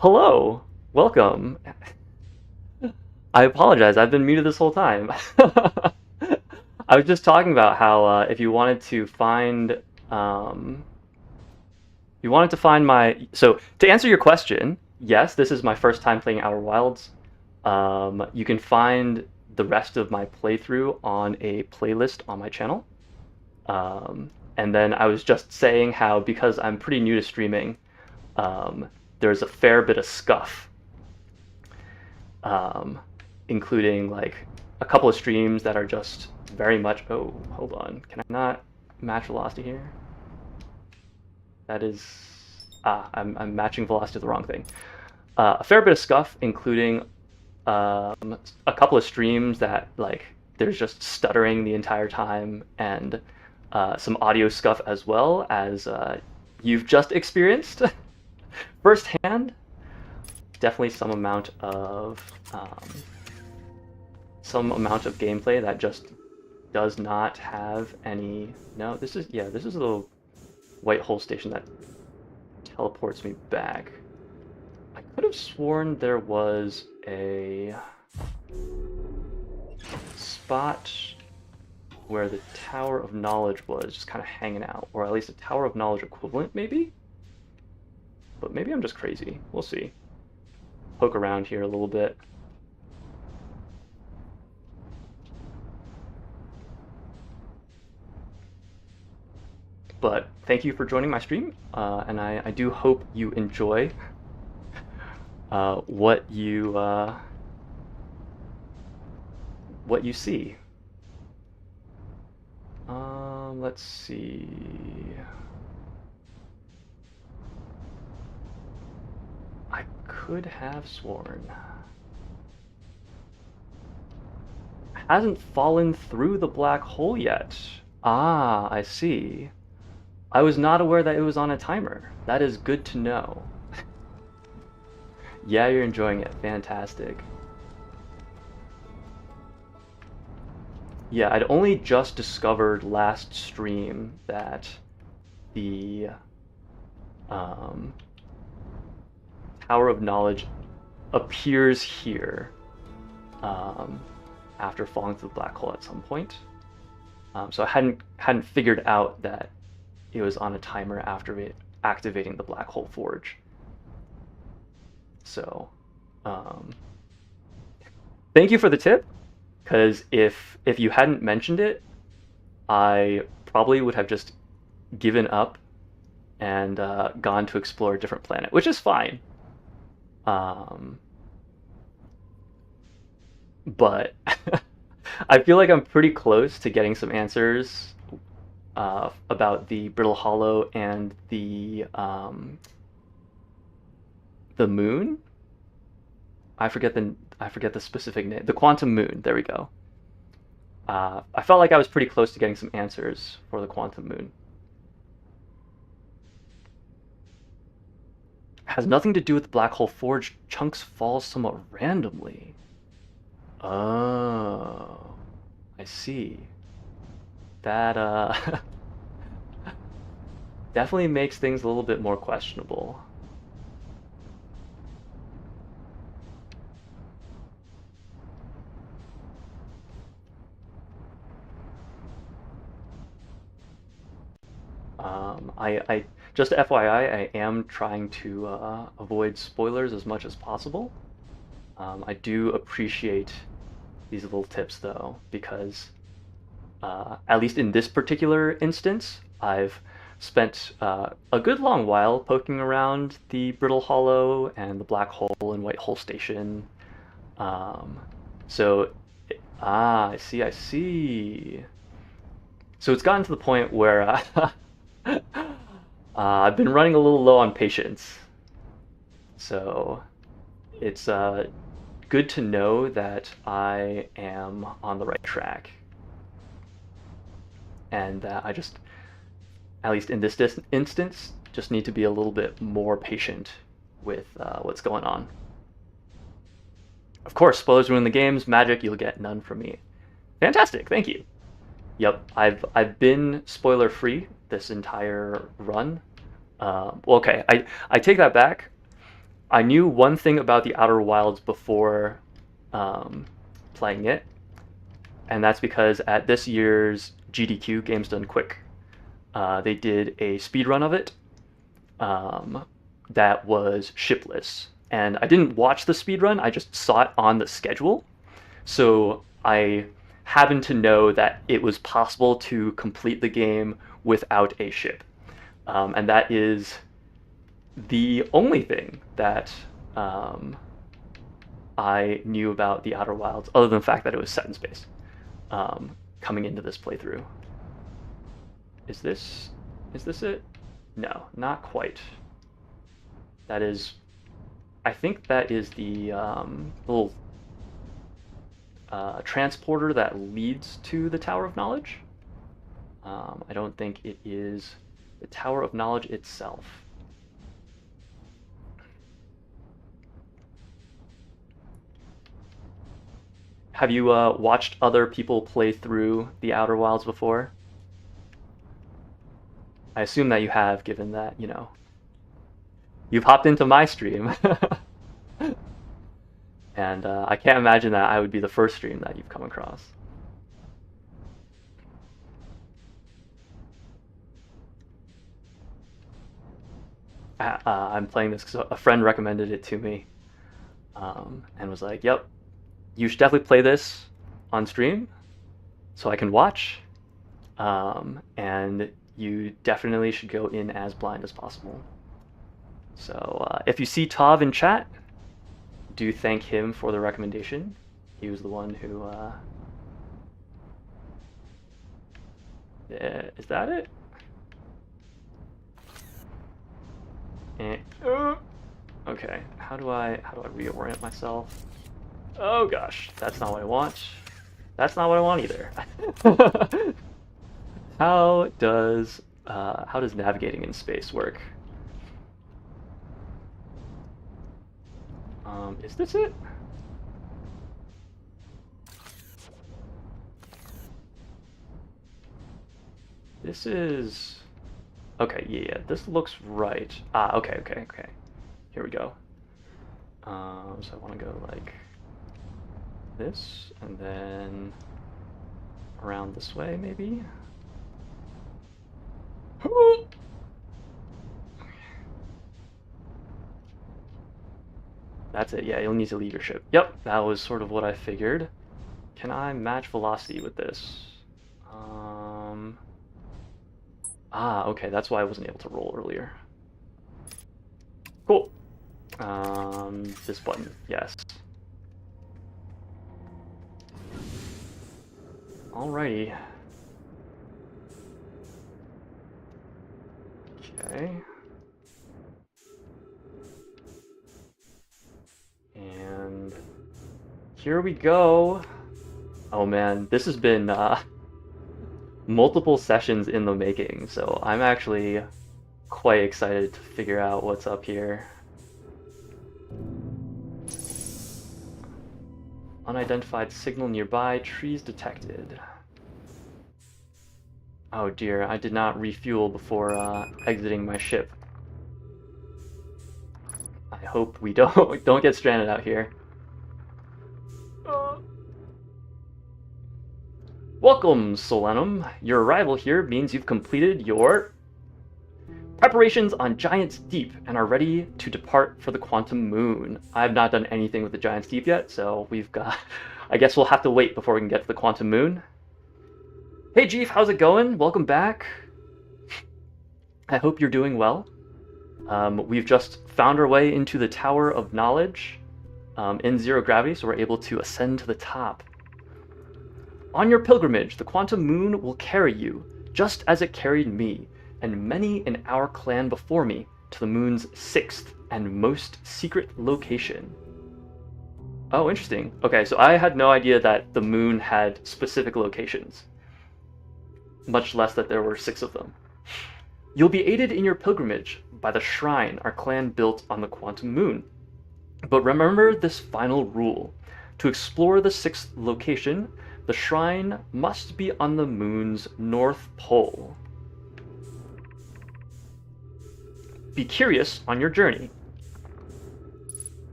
Hello, welcome. I apologize, I've been muted this whole time. I was just talking about how if you wanted to find my so to answer your question, yes, this is my first time playing Outer Wilds. You can find the rest of my playthrough on a playlist on my channel. And then I was just saying how because I'm pretty new to streaming, um, there's a fair bit of scuff, um, including like a couple of streams that are just very much. Oh, hold on, can I not match velocity here? That is, I'm matching velocity to the wrong thing. A fair bit of scuff, including a couple of streams that like there's just stuttering the entire time, and some audio scuff as well as you've just experienced firsthand. Definitely some amount of gameplay that just does not have any. No, this is a little white hole station that teleports me back. I could have sworn there was a spot where the Tower of Knowledge was just kind of hanging out, or at least a Tower of Knowledge equivalent, maybe? But maybe I'm just crazy. We'll see. Poke around here a little bit. But thank you for joining my stream, and I do hope you enjoy what you see. Let's see. I could have sworn hasn't fallen through the black hole yet. Ah, I see. I was not aware that it was on a timer. That is good to know. Yeah, you're enjoying it. Fantastic. Yeah, I'd only just discovered last stream that the Tower of Knowledge appears here after falling through the black hole at some point. So I hadn't figured out that it was on a timer after activating the black hole forge. So, thank you for the tip, because if you hadn't mentioned it, I probably would have just given up and gone to explore a different planet, which is fine. But I feel like I'm pretty close to getting some answers about the Brittle Hollow and the moon. I forget the specific name. The quantum moon. There we go. I felt like I was pretty close to getting some answers for the quantum moon. Has nothing to do with the black hole forge. Chunks fall somewhat randomly. Oh, I see. That definitely makes things a little bit more questionable. I just FYI, I am trying to avoid spoilers as much as possible. I do appreciate these little tips though, because at least in this particular instance, I've spent a good long while poking around the Brittle Hollow and the Black Hole and White Hole Station. So, I see. So it's gotten to the point where I've been running a little low on patience. So it's good to know that I am on the right track. And that I just, at least in this instance, just need to be a little bit more patient with what's going on. Of course, spoilers ruin the games. Magic, you'll get none from me. Fantastic, thank you. Yep, I've been spoiler free this entire run. Well, okay, I take that back. I knew one thing about the Outer Wilds before playing it, and that's because at this year's GDQ, Games Done Quick, they did a speed run of it that was shipless. And I didn't watch the speed run, I just saw it on the schedule. So I happened to know that it was possible to complete the game without a ship. And that is the only thing that I knew about the Outer Wilds, other than the fact that it was set in space, coming into this playthrough. Is this it? No, not quite. That is, I think that is the little transporter that leads to the Tower of Knowledge. I don't think it is the Tower of Knowledge itself. Have you watched other people play through the Outer Wilds before? I assume that you have, given that, you know, you've hopped into my stream. And I can't imagine that I would be the first stream that you've come across. I'm playing this because a friend recommended it to me, and was like, yep, you should definitely play this on stream so I can watch, and you definitely should go in as blind as possible. So if you see Tav in chat, do thank him for the recommendation. He was the one who... is that it? Okay, how do I reorient myself? Oh gosh, that's not what I want. That's not what I want either. How does navigating in space work? Is this it? This is... Okay, yeah, this looks right. Ah, okay. Here we go. So I want to go like this, and then around this way, maybe? That's it, yeah, you'll need to leave your ship. Yep, that was sort of what I figured. Can I match velocity with this? Okay, that's why I wasn't able to roll earlier. Cool. This button, yes. Alrighty. Okay. And here we go. Oh man, this has been multiple sessions in the making, so I'm actually quite excited to figure out what's up here. Unidentified signal nearby, trees detected. Oh dear, I did not refuel before exiting my ship. I hope we don't get stranded out here. Welcome, Solenum. Your arrival here means you've completed your preparations on Giant's Deep and are ready to depart for the Quantum Moon. I have not done anything with the Giant's Deep yet, so we've got... I guess we'll have to wait before we can get to the Quantum Moon. Hey, Jeef, how's it going? Welcome back. I hope you're doing well. We've just found our way into the Tower of Knowledge in zero gravity, so we're able to ascend to the top. On your pilgrimage, the Quantum Moon will carry you, just as it carried me, and many in our clan before me, to the moon's 6th and most secret location. Oh, interesting. Okay, so I had no idea that the moon had specific locations, much less that there were 6 of them. You'll be aided in your pilgrimage by the shrine our clan built on the Quantum Moon. But remember this final rule. To explore the 6th location, the shrine must be on the moon's north pole. Be curious on your journey.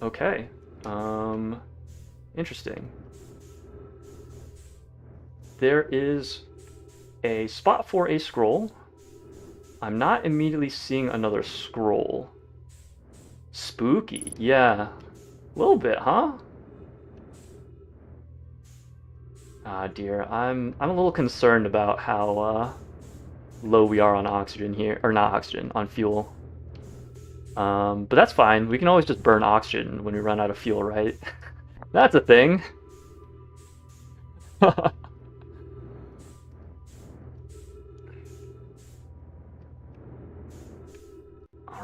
Okay. Interesting. There is a spot for a scroll. I'm not immediately seeing another scroll. Spooky, yeah. A little bit, huh? Ah, dear. I'm a little concerned about how low we are on oxygen here, or not oxygen, on fuel. But that's fine. We can always just burn oxygen when we run out of fuel, right? That's a thing. All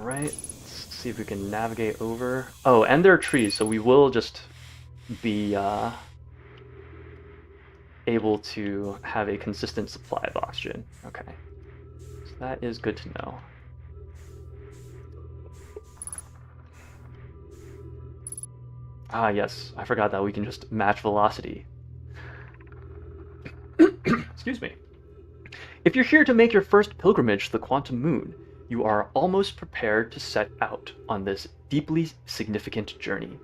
right. Let's see if we can navigate over. Oh, and there are trees, so we will just be able to have a consistent supply of oxygen. Okay. So that is good to know. Ah, yes. I forgot that we can just match velocity. Excuse me. If you're here to make your first pilgrimage to the quantum moon, you are almost prepared to set out on this deeply significant journey.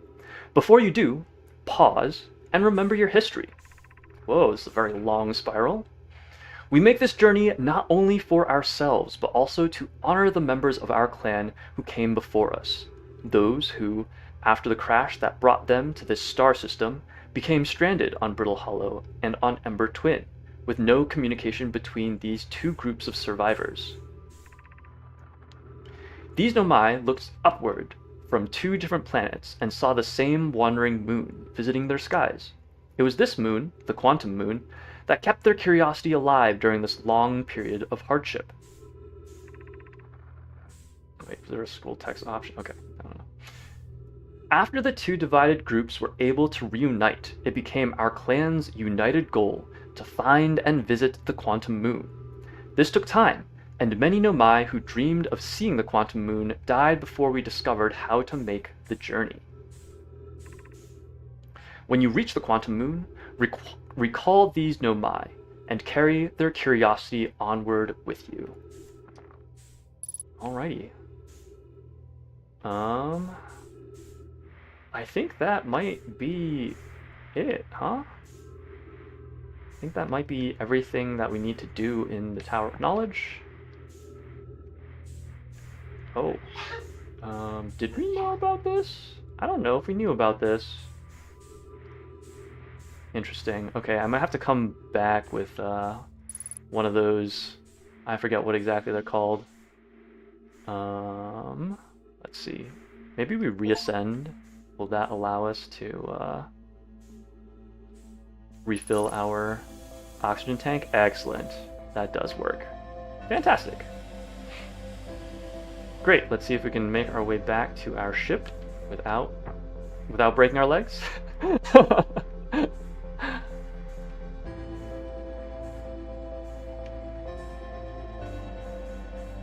Before you do, pause and remember your history. Whoa, this is a very long spiral. We make this journey not only for ourselves, but also to honor the members of our clan who came before us. Those who, after the crash that brought them to this star system, became stranded on Brittle Hollow and on Ember Twin, with no communication between these two groups of survivors. These Nomai looked upward from two different planets and saw the same wandering moon visiting their skies. It was this moon, the quantum moon, that kept their curiosity alive during this long period of hardship. Wait, is there a scroll text option? Okay, I don't know. After the two divided groups were able to reunite, it became our clan's united goal to find and visit the quantum moon. This took time, and many Nomai who dreamed of seeing the quantum moon died before we discovered how to make the journey. When you reach the quantum moon, recall these Nomai and carry their curiosity onward with you. Alrighty. I think that might be it, huh? I think that might be everything that we need to do in the Tower of Knowledge. Oh. Did we know about this? I don't know if we knew about this. Interesting. Okay, I might have to come back with one of those. I forget what exactly they're called. Let's see. Maybe we reascend. Will that allow us to refill our oxygen tank? Excellent. That does work. Fantastic. Great. Let's see if we can make our way back to our ship without breaking our legs.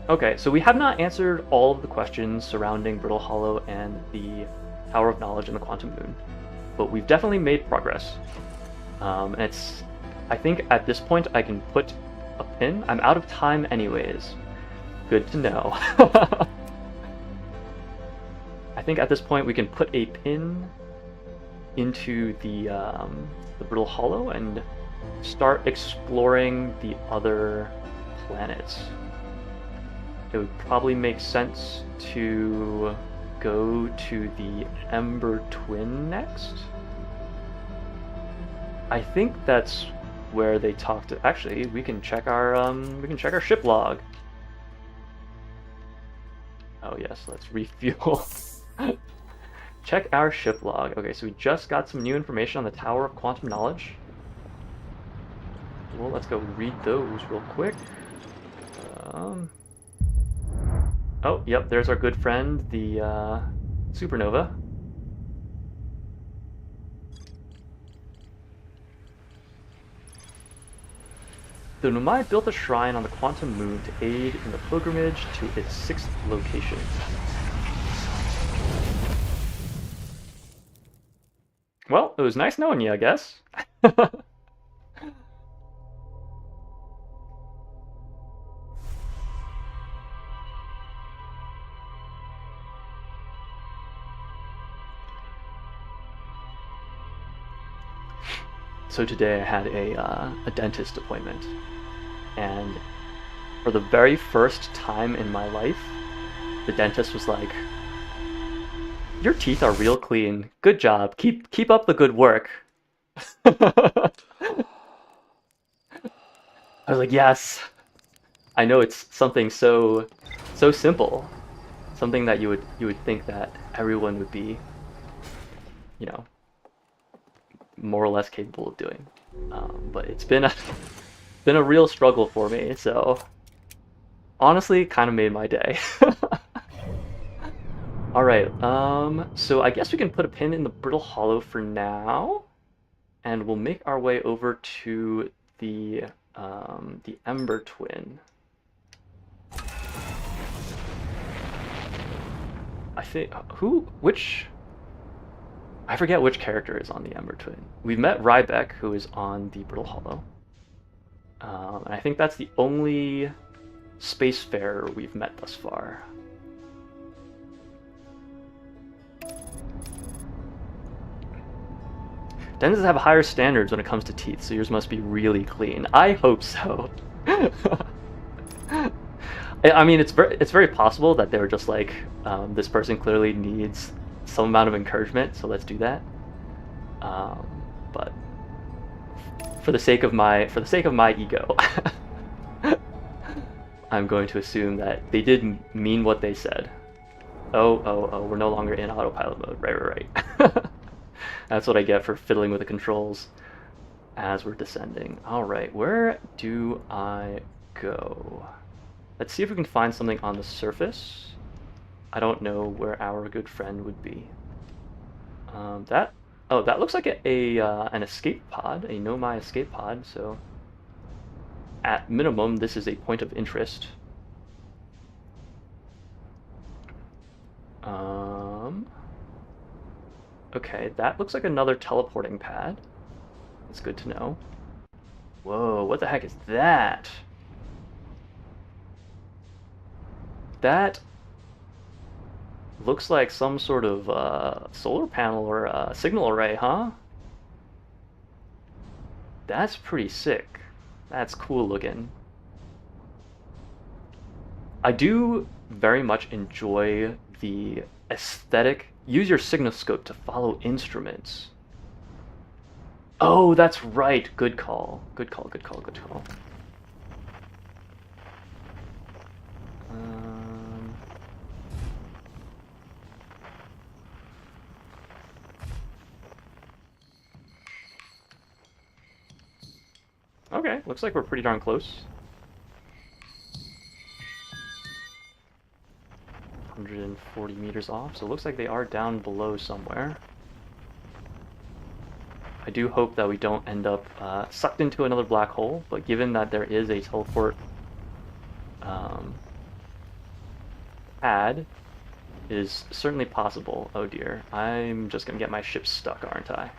Okay, so we have not answered all of the questions surrounding Brittle Hollow and the Tower of Knowledge and the Quantum Moon, but we've definitely made progress. And I think at this point I can put a pin. I'm out of time anyways. Good to know. I think at this point we can put a pin into the Brittle Hollow and start exploring the other planets. It would probably make sense to go to the Ember Twin next. I think that's where they talk to. Actually, we can check our ship log. Oh yes, let's refuel. Check our ship log. Okay, so we just got some new information on the Tower of Quantum Knowledge. Well, let's go read those real quick. Oh, yep, there's our good friend, the supernova. The Nomai built a shrine on the quantum moon to aid in the pilgrimage to its 6th location. Well, it was nice knowing you, I guess. So today I had a dentist appointment, and for the very first time in my life, the dentist was like, "Your teeth are real clean. Good job. Keep up the good work." I was like, "Yes." I know it's something so simple, something that you would think that everyone would be, you know, more or less capable of doing. But it's been been a real struggle for me. So honestly, kind of made my day. All right. So I guess we can put a pin in the Brittle Hollow for now, and we'll make our way over to the Ember Twin. I think I forget which character is on the Ember Twin. We've met Rybeck, who is on the Brittle Hollow. And I think that's the only spacefarer we've met thus far. Dentists have higher standards when it comes to teeth, so yours must be really clean. I hope so. I mean, it's very possible that they were just like, this person clearly needs some amount of encouragement, so let's do that. But for the sake of my ego, I'm going to assume that they did mean what they said. Oh, we're no longer in autopilot mode. Right. That's what I get for fiddling with the controls as we're descending. All right, where do I go? Let's see if we can find something on the surface. I don't know where our good friend would be. That looks like an escape pod, a Nomai escape pod. So at minimum, this is a point of interest. Okay, that looks like another teleporting pad. It's good to know. Whoa, what the heck is that? That looks like some sort of solar panel or a signal array, huh? That's pretty sick. That's cool looking. I do very much enjoy the aesthetic. Use your signalscope to follow instruments. Oh, that's right. Good call. Good call. Okay, looks like we're pretty darn close. 140 meters off, so it looks like they are down below somewhere. I do hope that we don't end up sucked into another black hole, but given that there is a teleport pad, it is certainly possible. Oh dear, I'm just gonna get my ship stuck, aren't I?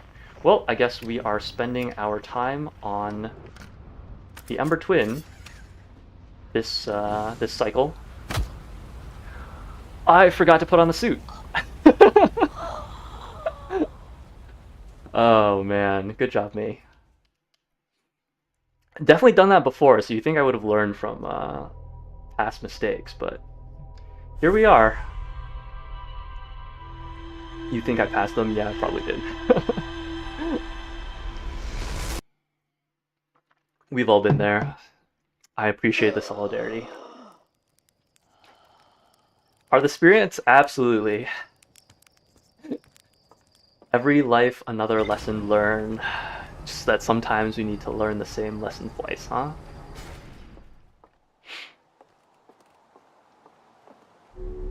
Well, I guess we are spending our time on the Ember Twin this cycle. I forgot to put on the suit. Oh man, good job, me. Definitely done that before, so you think I would have learned from past mistakes, but here we are. You think I passed them? Yeah, I probably did. We've all been there. I appreciate the solidarity. Are the spirits? Absolutely. Every life, another lesson learned. Just that sometimes we need to learn the same lesson twice, huh?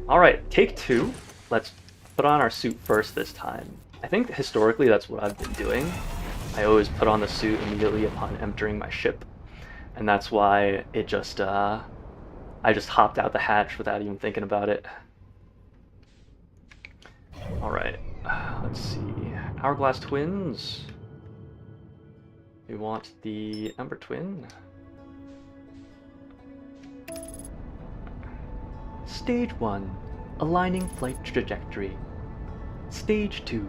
Alright, take two. Let's put on our suit first this time. I think historically that's what I've been doing. I always put on the suit immediately upon entering my ship. And that's why it just, I just hopped out the hatch without even thinking about it. Alright, let's see. Hourglass Twins. We want the Ember Twin. Stage 1, aligning flight trajectory. Stage 2,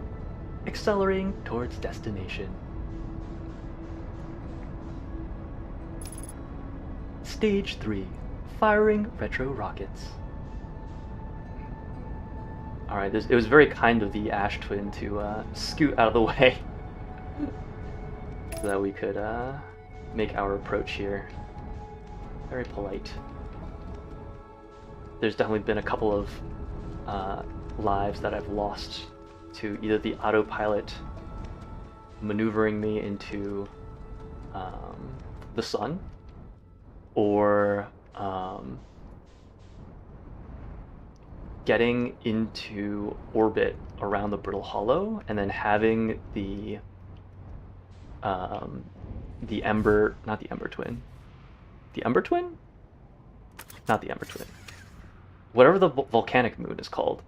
accelerating towards destination. Stage 3, firing retro rockets. Alright, it was very kind of the Ash Twin to scoot out of the way so that we could make our approach here. Very polite. There's definitely been a couple of lives that I've lost to either the autopilot maneuvering me into the sun, or getting into orbit around the Brittle Hollow and then having the Ember, not the Ember Twin. The Ember Twin? Not the Ember Twin. Whatever the volcanic moon is called.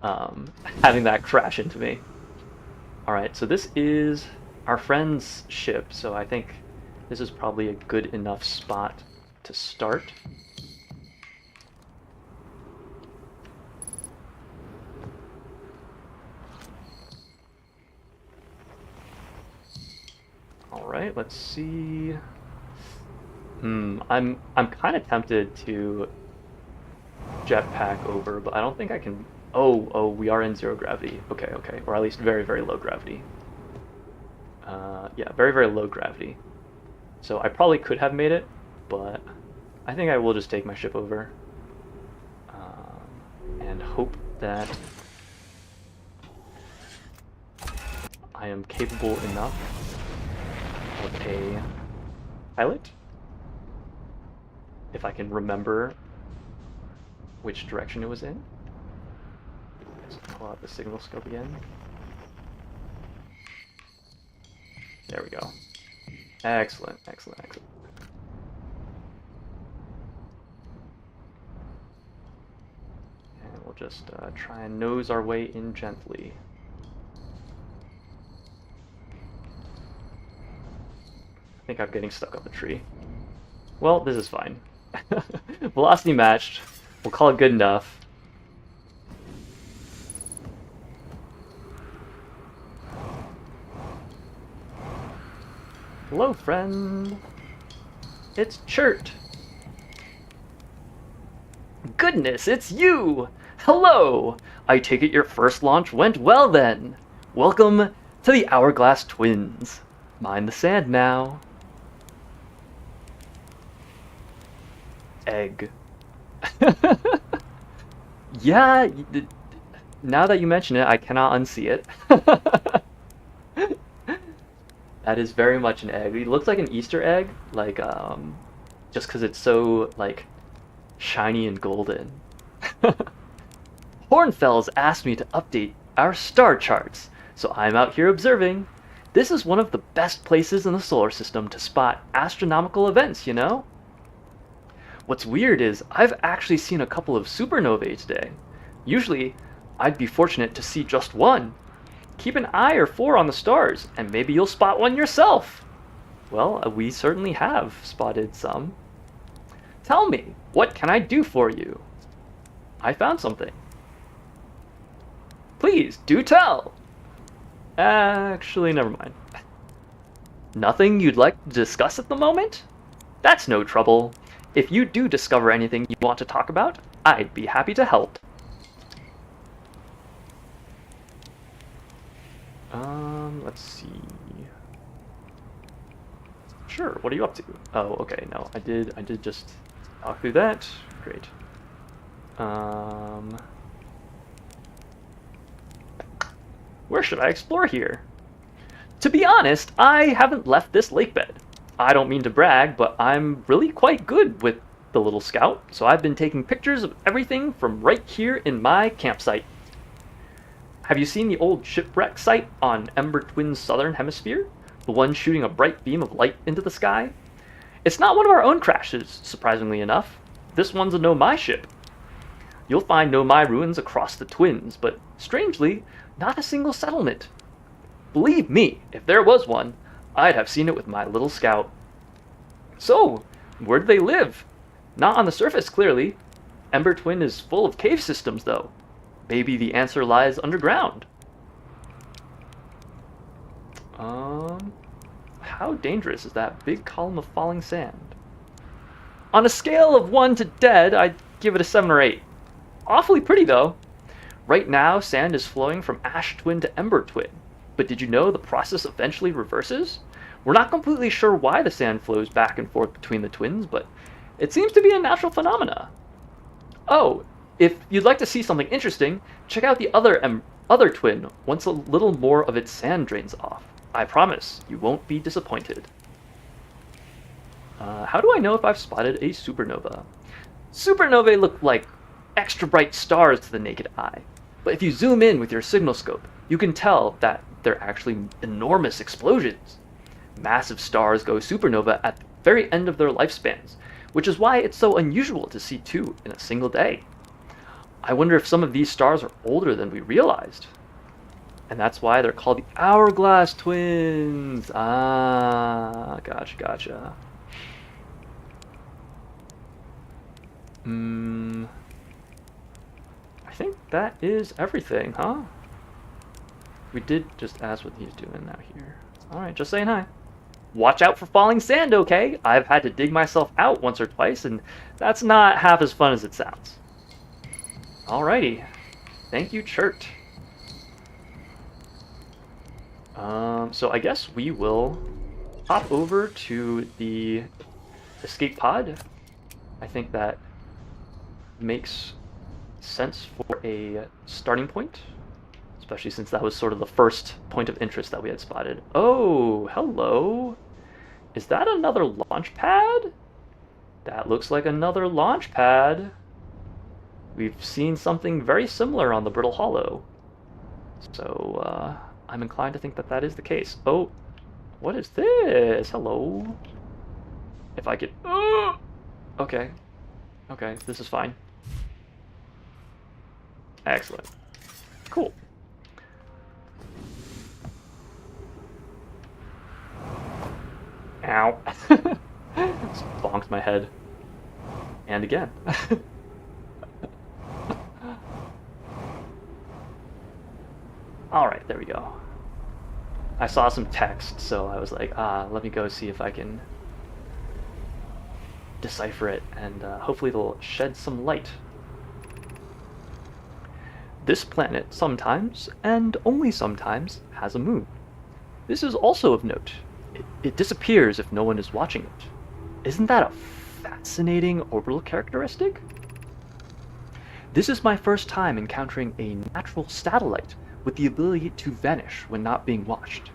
Having that crash into me. Alright, so this is our friend's ship, so I think this is probably a good enough spot to start. Alright, let's see. I'm kind of tempted to jetpack over, but I don't think I can. Oh, we are in zero gravity. Okay, or at least very, very low gravity. Yeah, very, very low gravity. So I probably could have made it, but I think I will just take my ship over and hope that I am capable enough of a pilot. If I can remember which direction it was in. Let's pull out the signal scope again. There we go. Excellent. And we'll just try and nose our way in gently. I think I'm getting stuck up the tree. Well, this is fine. Velocity matched. We'll call it good enough. Hello, friend. It's Chert. Goodness, it's you! Hello! I take it your first launch went well then. Welcome to the Hourglass Twins. Mind the sand now. Egg. Yeah, now that you mention it, I cannot unsee it. That is very much an egg. It looks like an Easter egg, like just because it's so like shiny and golden. Hornfels asked me to update our star charts, so I'm out here observing. This is one of the best places in the solar system to spot astronomical events, you know? What's weird is I've actually seen a couple of supernovae today. Usually, I'd be fortunate to see just one. Keep an eye or four on the stars, and maybe you'll spot one yourself. Well, we certainly have spotted some. Tell me, what can I do for you? I found something. Please, do tell. Actually, never mind. Nothing you'd like to discuss at the moment? That's no trouble. If you do discover anything you want to talk about, I'd be happy to help. Let's see. Sure, what are you up to? Oh, okay, no, I did just talk through that. Great. Where should I explore here? To be honest, I haven't left this lake bed. I don't mean to brag, but I'm really quite good with the little scout, so I've been taking pictures of everything from right here in my campsite. Have you seen the old shipwreck site on Ember Twin's southern hemisphere? The one shooting a bright beam of light into the sky? It's not one of our own crashes, surprisingly enough. This one's a Nomai ship. You'll find Nomai ruins across the Twins, but strangely, not a single settlement. Believe me, if there was one, I'd have seen it with my little scout. So, where do they live? Not on the surface, clearly. Ember Twin is full of cave systems, though. Maybe the answer lies underground. How dangerous is that big column of falling sand? On a scale of 1 to dead, I'd give it a 7 or 8. Awfully pretty, though. Right now, sand is flowing from ash twin to ember twin. But did you know the process eventually reverses? We're not completely sure why the sand flows back and forth between the twins, but it seems to be a natural phenomena. Oh, if you'd like to see something interesting, check out the other twin once a little more of its sand drains off. I promise, you won't be disappointed. How do I know if I've spotted a supernova? Supernovae look like extra bright stars to the naked eye, but if you zoom in with your signal scope, you can tell that they're actually enormous explosions. Massive stars go supernova at the very end of their lifespans, which is why it's so unusual to see two in a single day. I wonder if some of these stars are older than we realized. And that's why they're called the hourglass twins. Ah, gotcha. I think that is everything, huh? We did just ask what he's doing out here. Alright, just saying hi. Watch out for falling sand, okay? I've had to dig myself out once or twice, and that's not half as fun as it sounds. Alrighty. Thank you, Chert. So I guess we will hop over to the escape pod. I think that makes sense for a starting point, especially since that was sort of the first point of interest that we had spotted. Oh, hello. Is that another launch pad? That looks like another launch pad. We've seen something very similar on the Brittle Hollow. So, I'm inclined to think that that is the case. Oh, what is this? Hello. If I could... Okay. Okay, this is fine. Excellent. Cool. Ow. Just bonked my head. And again. Alright, there we go. I saw some text, so I was like, let me go see if I can decipher it, and hopefully it'll shed some light. This planet sometimes, and only sometimes, has a moon. This is also of note. It disappears if no one is watching it. Isn't that a fascinating orbital characteristic? This is my first time encountering a natural satellite with the ability to vanish when not being watched.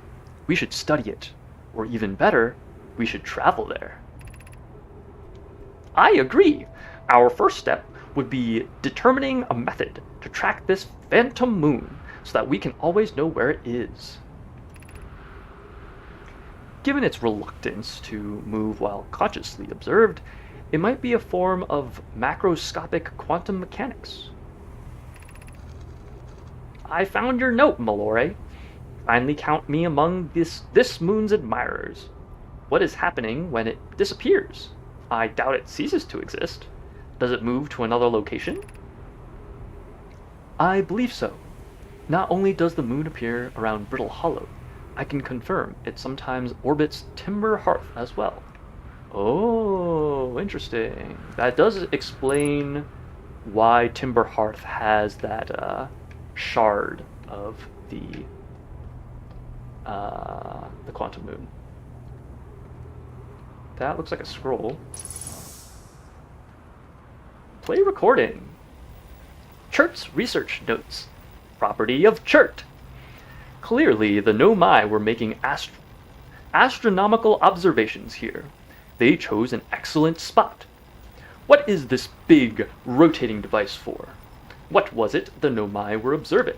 We should study it, or even better, we should travel there. I agree. Our first step would be determining a method to track this phantom moon so that we can always know where it is. Given its reluctance to move while consciously observed, it might be a form of macroscopic quantum mechanics. I found your note, Malore. Kindly count me among this moon's admirers. What is happening when it disappears? I doubt it ceases to exist. Does it move to another location? I believe so. Not only does the moon appear around Brittle Hollow, I can confirm it sometimes orbits Timber Hearth as well. Oh, interesting. That does explain why Timber Hearth has that shard of the quantum moon. That looks like a scroll. Play recording. Chert's research notes. Property of Chert. Clearly, the Nomai were making astronomical observations here. They chose an excellent spot. What is this big, rotating device for? What was it the Nomai were observing?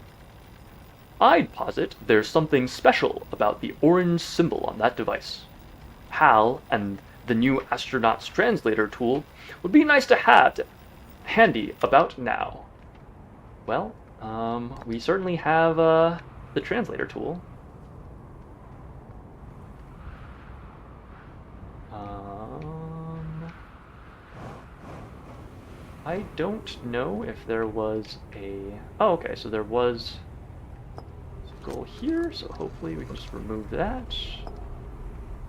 I'd posit there's something special about the orange symbol on that device. HAL and the new astronaut's translator tool would be nice to have handy about now. Well, we certainly have the translator tool. I don't know if there was a... Oh, okay, so there was a goal here, so hopefully we can just remove that.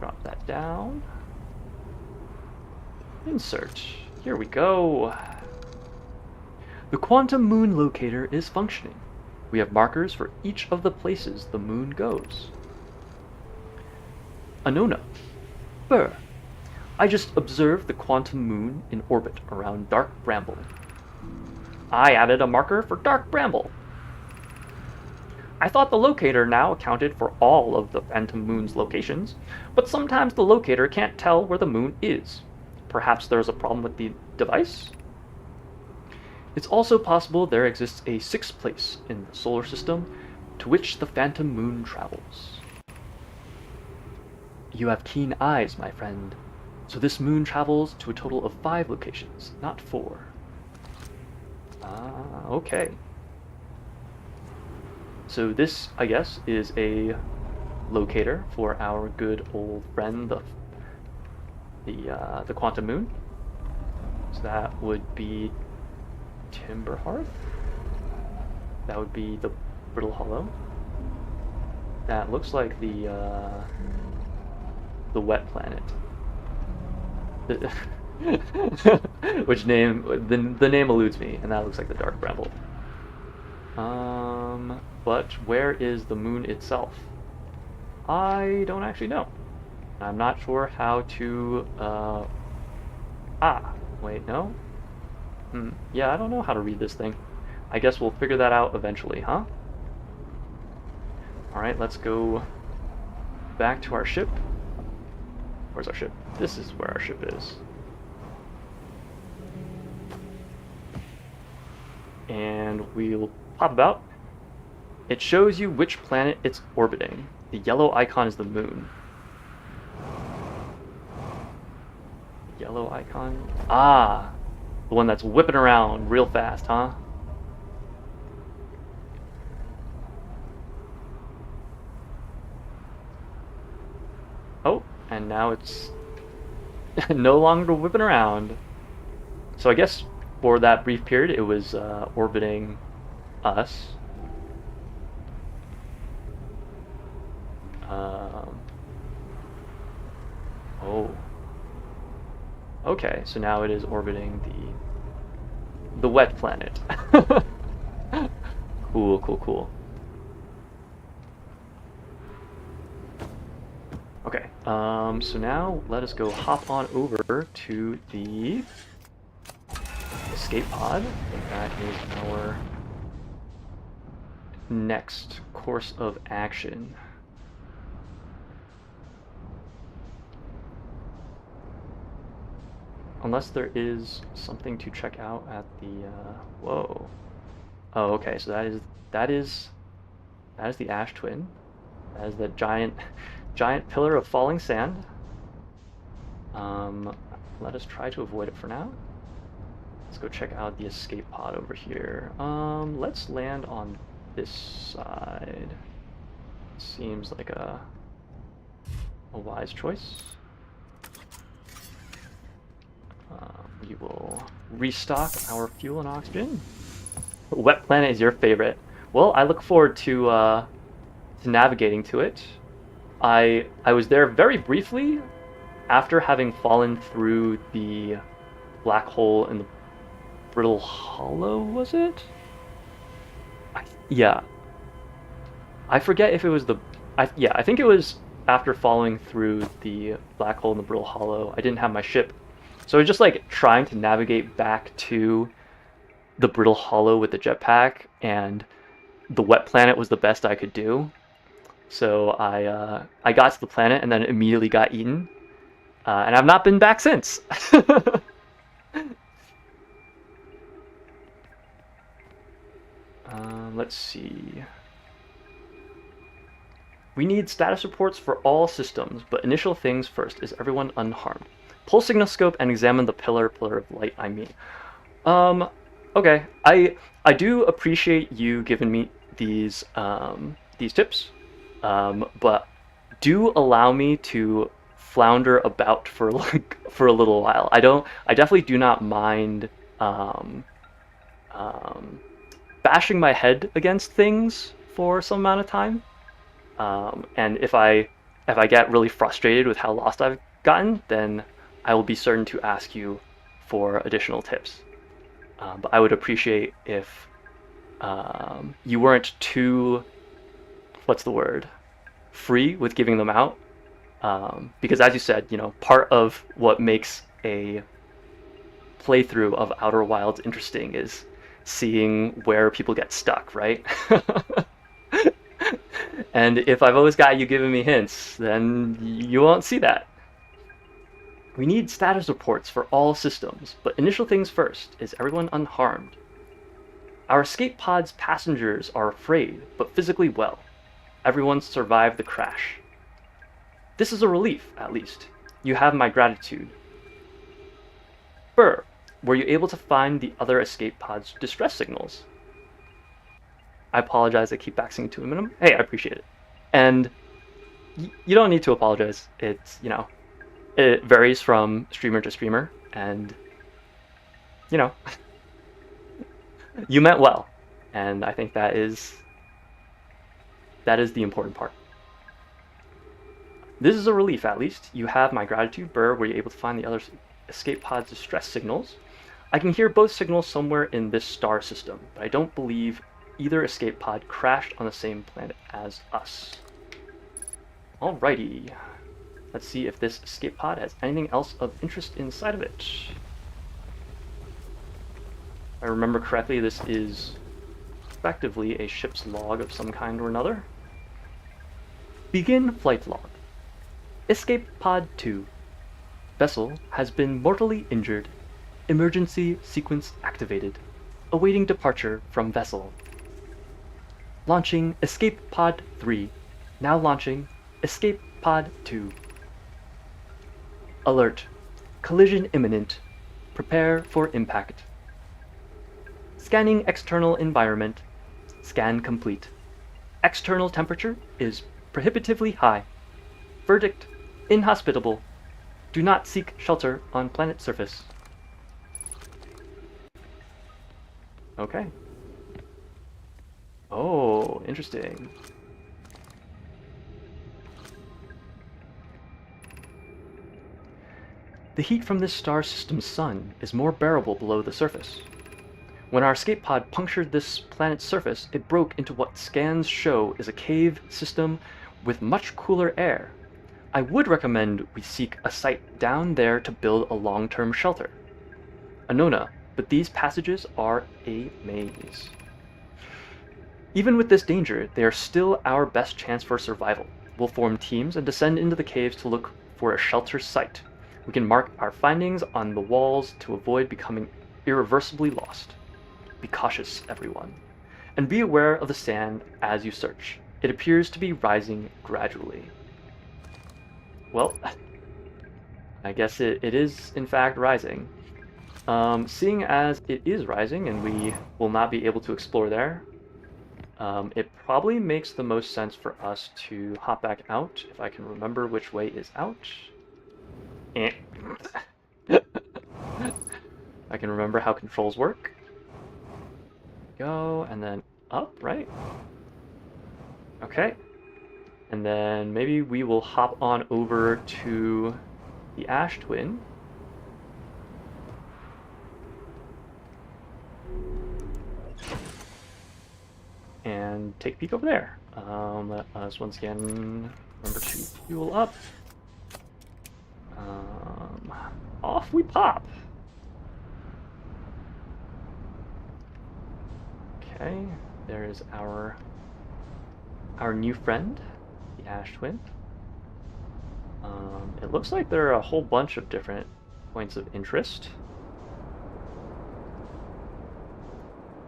Drop that down. Insert. Here we go. The quantum moon locator is functioning. We have markers for each of the places the moon goes. Anona. Burr. I just observed the quantum moon in orbit around Dark Bramble. I added a marker for Dark Bramble. I thought the locator now accounted for all of the phantom moon's locations, but sometimes the locator can't tell where the moon is. Perhaps there's a problem with the device? It's also possible there exists a sixth place in the solar system to which the phantom moon travels. You have keen eyes, my friend. So this moon travels to a total of 5 locations, not 4. Okay. So this, I guess, is a locator for our good old friend, the quantum moon. So that would be Timberhearth. That would be the Brittle Hollow. That looks like the wet planet. Which name? The name eludes me, and that looks like the Dark Bramble. But where is the moon itself? I don't actually know. I'm not sure how to. Wait, no. Yeah, I don't know how to read this thing. I guess we'll figure that out eventually, huh? Alright, let's go back to our ship. Where's our ship? This is where our ship is. And we'll pop about. It shows you which planet it's orbiting. The yellow icon is the moon. Yellow icon? Ah! The one that's whipping around real fast, huh? Oh, and now it's no longer whipping around. So I guess for that brief period it was orbiting us. Oh. Okay, so now it is orbiting the wet planet. Cool. Okay, so now let us go hop on over to the escape pod. I think that is our next course of action. Unless there is something to check out at the whoa. Oh, okay, so that is the ash twin. That is the giant pillar of falling sand. Let us try to avoid it for now. Let's go check out the escape pod over here. Let's land on this side. Seems like a wise choice. We will restock our fuel and oxygen. Wet planet is your favorite. Well, I look forward to navigating to it. I was there very briefly after having fallen through the black hole in the Brittle Hollow, was it? Yeah. I forget if it was I think it was after falling through the black hole in the Brittle Hollow. I didn't have my ship. So I was just like trying to navigate back to the Brittle Hollow with the jetpack, and the wet planet was the best I could do. So I got to the planet and then immediately got eaten, and I've not been back since. Let's see. We need status reports for all systems, but initial things first. Is everyone unharmed? Pull signal scope and examine the pillar of light, I mean. Okay. I do appreciate you giving me these tips, but do allow me to flounder about for a little while. I definitely do not mind bashing my head against things for some amount of time. And if I get really frustrated with how lost I've gotten, then I will be certain to ask you for additional tips. But I would appreciate if you weren't too, what's the word, free with giving them out. Because as you said, part of what makes a playthrough of Outer Wilds interesting is seeing where people get stuck, right? And if I've always got you giving me hints, then you won't see that. We need status reports for all systems, but initial things first. Is everyone unharmed? Our escape pod's passengers are afraid, but physically well. Everyone survived the crash. This is a relief, at least. You have my gratitude. Burr, were you able to find the other escape pod's distress signals? I apologize, I keep backing to a minimum. Hey, I appreciate it. And you don't need to apologize. It's, it varies from streamer to streamer, and, you meant well. And I think that is the important part. This is a relief, at least. You have my gratitude. Burr, were you able to find the other escape pod's distress signals? I can hear both signals somewhere in this star system, but I don't believe either escape pod crashed on the same planet as us. Alrighty. Let's see if this escape pod has anything else of interest inside of it. If I remember correctly, this is effectively a ship's log of some kind or another. Begin flight log. Escape Pod 2. Vessel has been mortally injured. Emergency sequence activated. Awaiting departure from vessel. Launching Escape Pod 3. Now launching Escape Pod 2. Alert. Collision imminent. Prepare for impact. Scanning external environment. Scan complete. External temperature is prohibitively high. Verdict: inhospitable. Do not seek shelter on planet surface. Okay. Oh, interesting. The heat from this star system's sun is more bearable below the surface. When our escape pod punctured this planet's surface, it broke into what scans show is a cave system with much cooler air. I would recommend we seek a site down there to build a long-term shelter. Anona, but these passages are a maze. Even with this danger, they are still our best chance for survival. We'll form teams and descend into the caves to look for a shelter site. We can mark our findings on the walls to avoid becoming irreversibly lost. Be cautious, everyone, and be aware of the sand as you search. It appears to be rising gradually. Well, I guess it is in fact rising. Seeing as it is rising and we will not be able to explore there, it probably makes the most sense for us to hop back out, if I can remember which way is out. I can remember how controls work. Go, and then up, right? Okay. And then maybe we will hop on over to the Ash Twin. And take a peek over there. Let us once again remember to fuel up. Off we pop. Okay, there is our new friend, the Ash Twin. It looks like there are a whole bunch of different points of interest.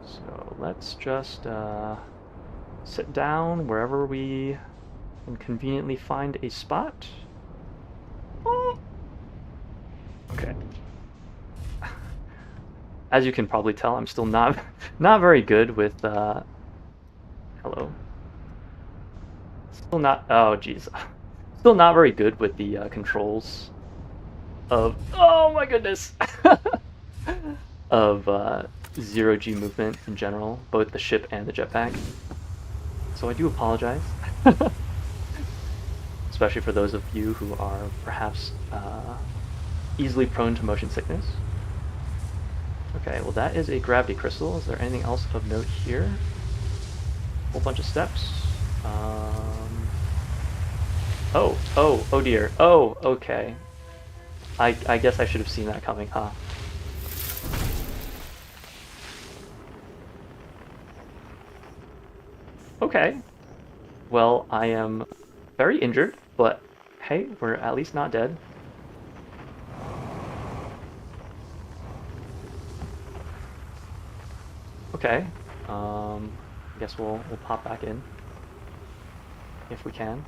So let's just sit down wherever we can conveniently find a spot. Okay. As you can probably tell, I'm still not very good with hello. Still not. Oh, jeez. Still not very good with the controls of. Oh my goodness. Of zero-G movement in general, both the ship and the jetpack. So I do apologize. Especially for those of you who are perhaps easily prone to motion sickness. Okay, well that is a gravity crystal. Is there anything else of note here? Whole bunch of steps. Oh dear. Oh, okay. I guess I should have seen that coming, huh? Okay. Well, I am very injured, but hey, we're at least not dead. Okay. I guess we'll pop back in if we can.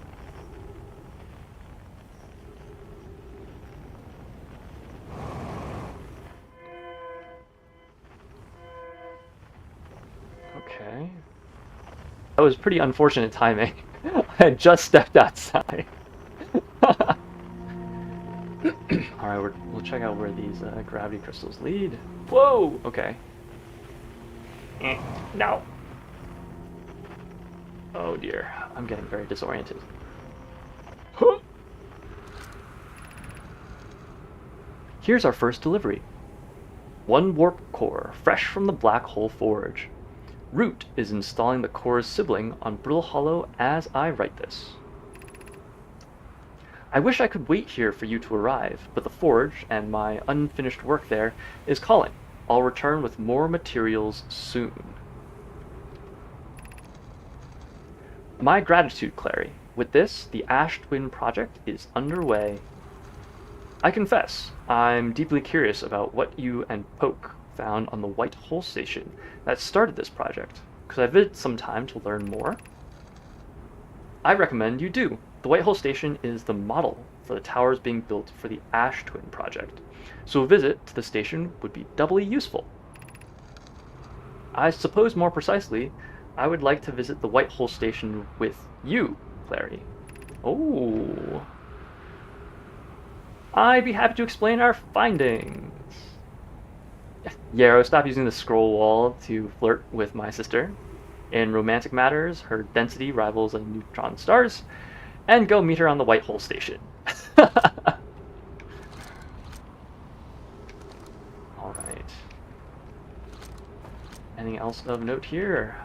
Okay. That was pretty unfortunate timing. I had just stepped outside. Alright, we'll check out where these gravity crystals lead. Whoa! Okay. No! Oh dear, I'm getting very disoriented. Here's our first delivery. One warp core, fresh from the black hole forge. Root is installing the core's sibling on Brittle Hollow as I write this. I wish I could wait here for you to arrive, but the forge and my unfinished work there is calling. I'll return with more materials soon. My gratitude, Clary. With this, the Ash Twin project is underway. I confess, I'm deeply curious about what you and Poke found on the White Hole Station that started this project. Could I visit some time to learn more? I recommend you do. The White Hole Station is the model for the towers being built for the Ash Twin project, so a visit to the station would be doubly useful. I suppose more precisely, I would like to visit the White Hole Station with you, Clary. Oh. I'd be happy to explain our findings. Yarrow, stop using the scroll wall to flirt with my sister. In romantic matters, her density rivals a neutron star's, and go meet her on the White Hole Station. Alright. Anything else of note here?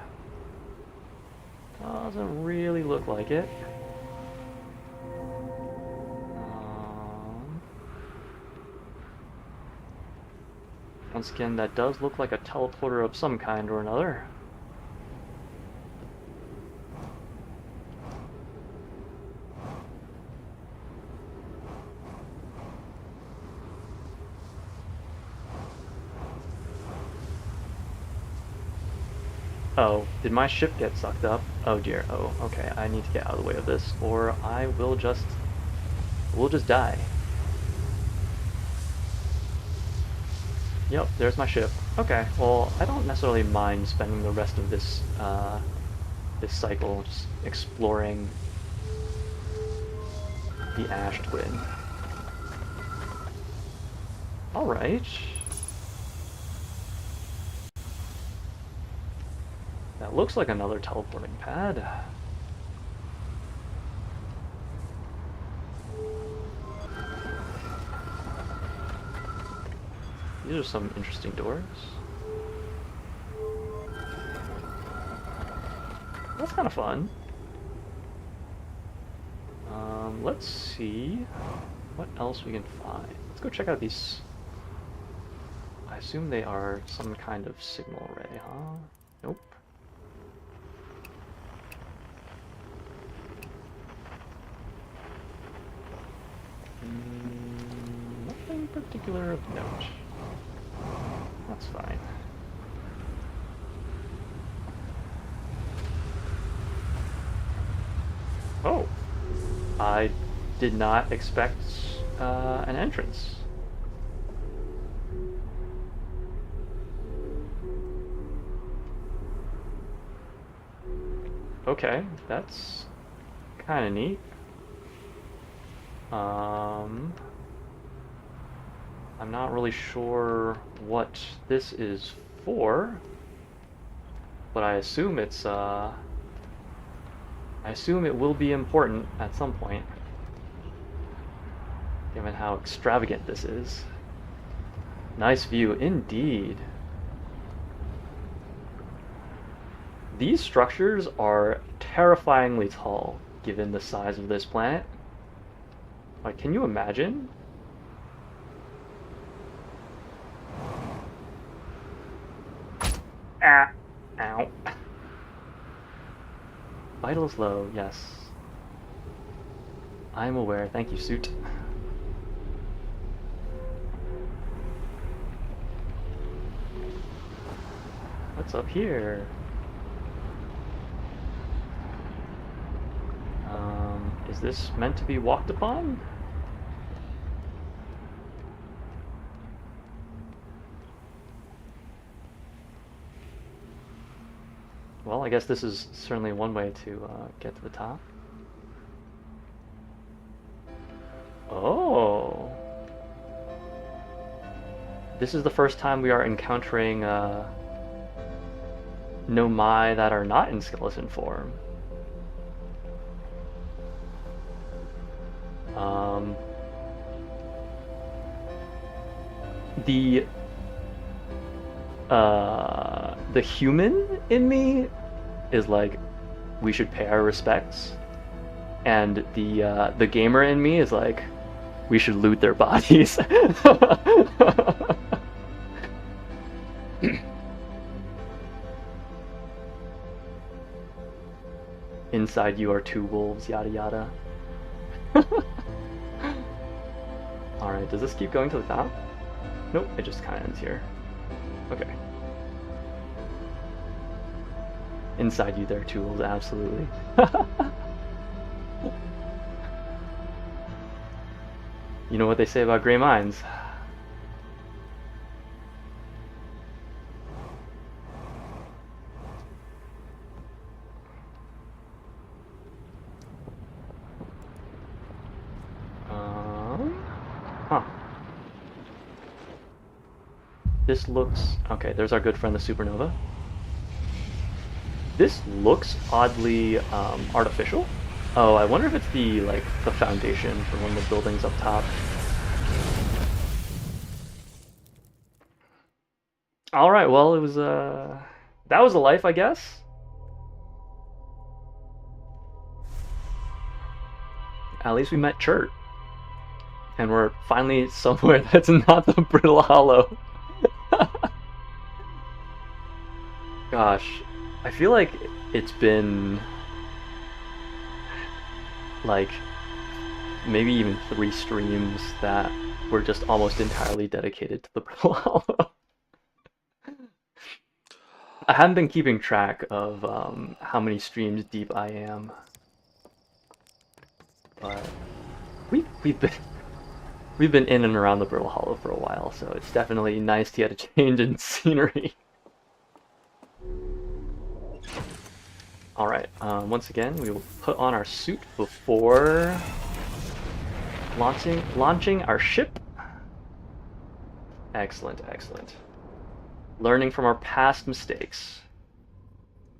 Doesn't really look like it. Once again, that does look like a teleporter of some kind or another. Oh, did my ship get sucked up? Oh dear, oh, okay, I need to get out of the way of this, or I will just... we'll just die. Yep, there's my ship. Okay, well, I don't necessarily mind spending the rest of this, this cycle just exploring the Ash Twin. Alright. That looks like another teleporting pad. These are some interesting doors. That's kind of fun. Let's see what else we can find. Let's go check out these. I assume they are some kind of signal array, huh? Nope. Nothing particular of note. That's fine. Oh, I did not expect an entrance. Okay, that's kind of neat. I'm not really sure what this is for, but I assume it's, I assume it will be important at some point. given how extravagant this is. Nice view indeed. These structures are terrifyingly tall, given the size of this planet. Like, can you imagine? Ah! Ow. Vitals low, yes. I'm aware, thank you, suit. What's up here? Is this meant to be walked upon? Well, I guess this is certainly one way to get to the top. Oh! This is the first time we are encountering Nomai that are not in skeleton form. The human in me is like, we should pay our respects, and the gamer in me is like, we should loot their bodies. Inside you are two wolves, yada yada. Alright, does this keep going to the top? Nope, it just kind of ends here. Okay. Inside you there are two wolves, absolutely. You know what they say about gray minds? Huh. This looks... Okay, there's our good friend the supernova. This looks oddly artificial. Oh, I wonder if it's the foundation for one of the buildings up top. All right, well, it was that was a life, I guess. At least we met Chert, and we're finally somewhere that's not the Brittle Hollow. Gosh, I feel like it's been like maybe even 3 streams that were just almost entirely dedicated to the Brittle Hollow. I haven't been keeping track of how many streams deep I am, but we've been in and around the Brittle Hollow for a while, so it's definitely nice to get a change in scenery. Alright, once again, we will put on our suit before launching our ship. Excellent, excellent. Learning from our past mistakes.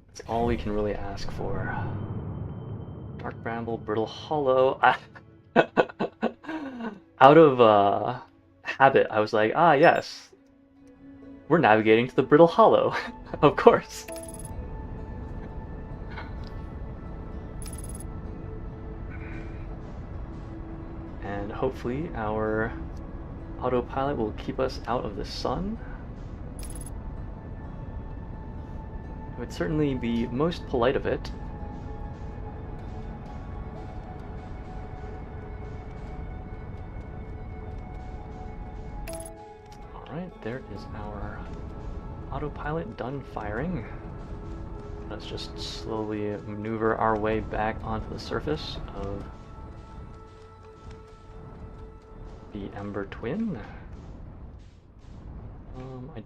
That's all we can really ask for. Dark Bramble, Brittle Hollow. Out of habit, I was like, ah yes, we're navigating to the Brittle Hollow. Of course. And hopefully our autopilot will keep us out of the sun. It would certainly be most polite of it. Alright, there is our autopilot done firing. Let's just slowly maneuver our way back onto the surface of the Ember Twin. I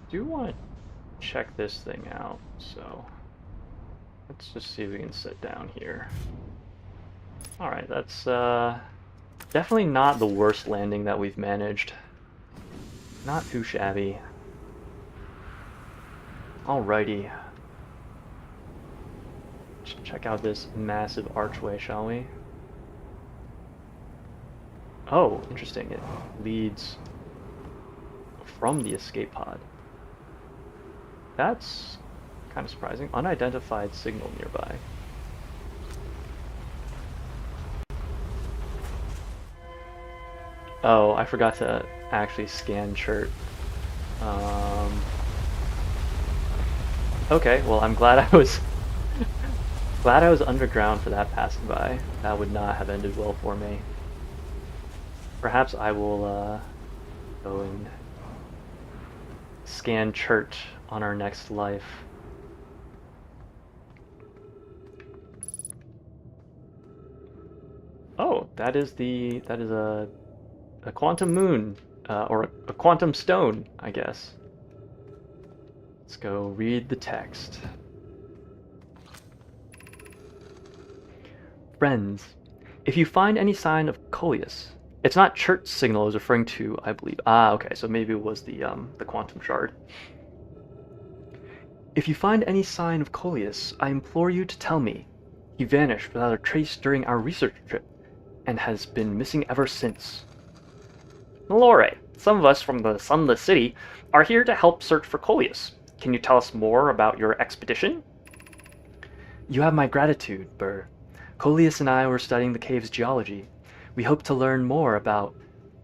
do want to check this thing out, so let's just see if we can sit down here. Alright, that's definitely not the worst landing that we've managed. Not too shabby. Alrighty. Let's check out this massive archway, shall we? Oh, interesting. It leads from the escape pod. That's kind of surprising. Unidentified signal nearby. Oh, I forgot to actually scan chert. Okay, well, I'm glad I was glad I was underground for that passing by. That would not have ended well for me. Perhaps I will go and scan chert on our next life. Oh, that is a quantum moon, or a quantum stone, I guess. Let's go read the text. Friends, if you find any sign of Coleus, it's not Chert's signal I was referring to, I believe. Ah, okay, so maybe it was the quantum shard. If you find any sign of Coleus, I implore you to tell me. He vanished without a trace during our research trip, and has been missing ever since. Lore, some of us from the Sunless City are here to help search for Coleus. Can you tell us more about your expedition? You have my gratitude, Burr. Coleus and I were studying the cave's geology. We hope to learn more about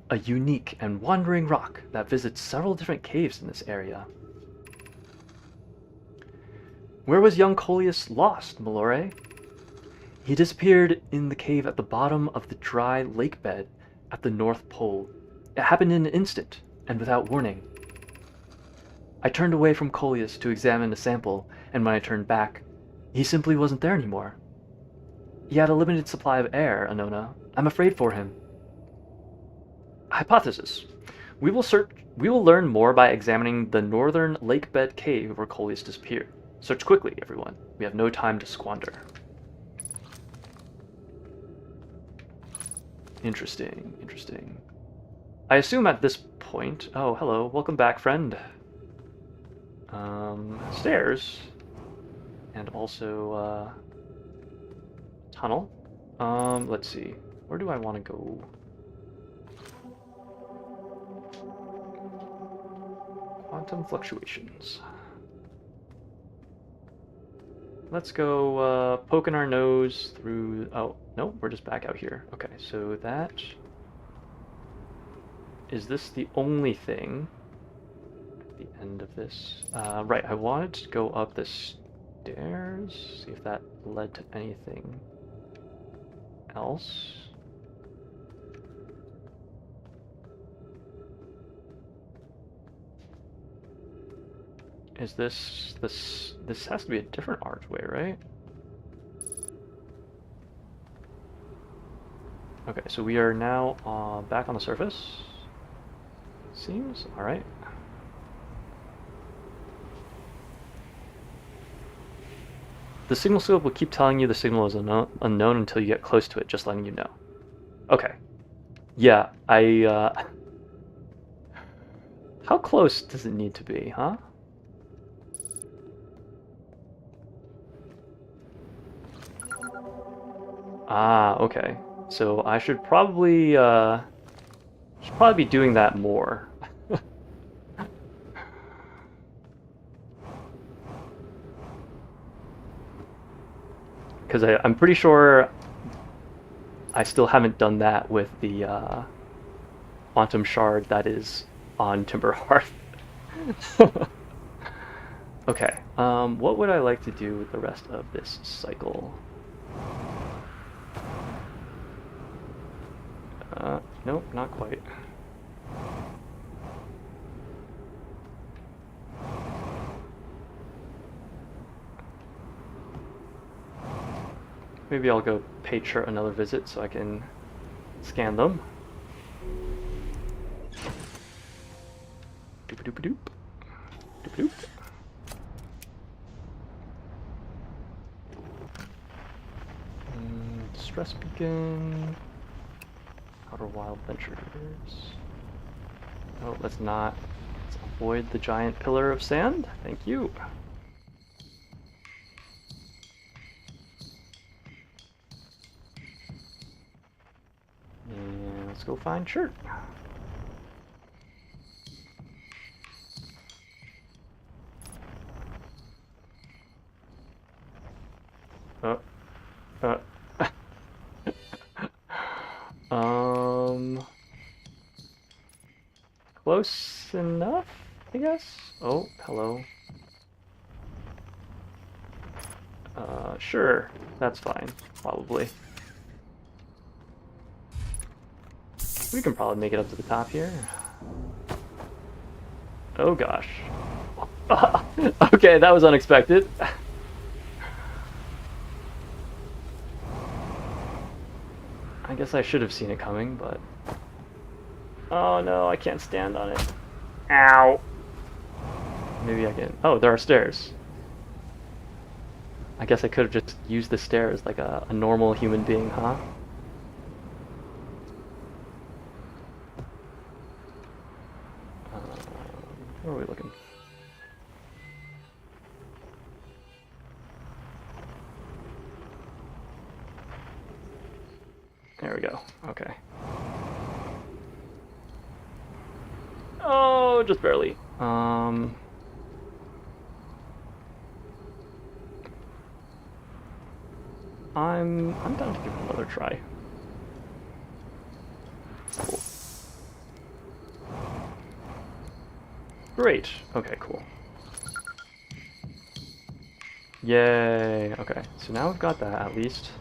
a unique and wandering rock that visits several different caves in this area. Where was young Coleus lost, Malore? He disappeared in the cave at the bottom of the dry lake bed at the North Pole. It happened in an instant, and without warning. I turned away from Coleus to examine a sample, and when I turned back, he simply wasn't there anymore. He had a limited supply of air, Anona. I'm afraid for him. Hypothesis. We will learn more by examining the northern lake bed cave where Coleus disappeared. Search quickly, everyone. We have no time to squander. Interesting, interesting. I assume at this point... Oh, hello. Welcome back, friend. Stairs. And also, tunnel. Let's see. Where do I want to go? Quantum fluctuations. Let's go, poking our nose through... Oh, no, we're just back out here. Okay, so that... Is this the only thing at the end of this? Right, I wanted to go up the stairs, see if that led to anything else. Is this has to be a different archway, right? Okay, so we are now back on the surface. Seems all right. The signal scope will keep telling you the signal is unknown until you get close to it, just letting you know. Okay. Yeah, how close does it need to be, huh? Ah, okay. So I should probably be doing that more. Because I'm pretty sure I still haven't done that with the quantum shard that is on Timber Hearth. Okay, what would I like to do with the rest of this cycle? Nope, not quite. Maybe I'll go pay Chert another visit so I can scan them. Doop-a-doop-a-doop. Doop-a-doop. Distress beacon. Outer Wild Ventures. Oh, let's avoid the giant pillar of sand. Thank you. And let's go find Shirt. Uh, uh. Close enough, I guess? Oh, hello. Sure, that's fine, probably. We can probably make it up to the top here. Oh gosh. Okay, that was unexpected. I guess I should have seen it coming, but... Oh no, I can't stand on it. Ow! Maybe I can... Oh, there are stairs. I guess I could have just used the stairs like a normal human being, huh? Where are we looking? There we go. Okay. Oh, just barely. I'm down to give it another try. Cool. Great. Okay, cool. Yay. Okay, so now we've got that at least.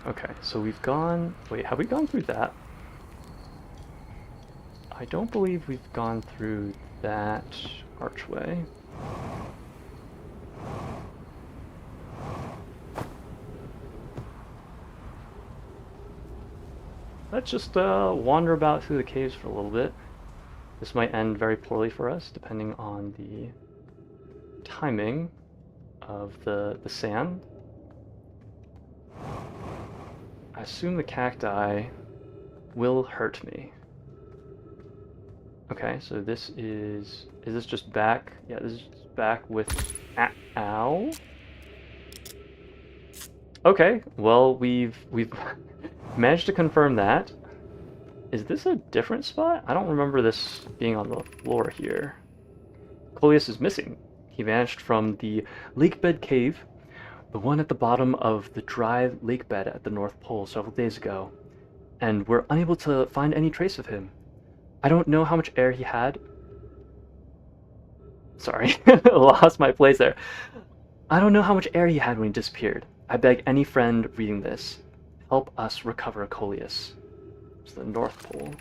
Okay, so we've gone... Wait, have we gone through that? I don't believe we've gone through that archway. Let's just wander about through the caves for a little bit. This might end very poorly for us, depending on the timing of the sand. I assume the cacti will hurt me. Okay, so this is this just back? Yeah, this is just back with, ow. Okay, well, we've managed to confirm that. Is this a different spot? I don't remember this being on the floor here. Qyuuzy is missing. He vanished from the lake bed cave, the one at the bottom of the dry lake bed at the North Pole several days ago, and we're unable to find any trace of him. I don't know how much air he had. Sorry, lost my place there. I don't know how much air he had when he disappeared. I beg any friend reading this, help us recover Qyuuzy. It's the North Pole.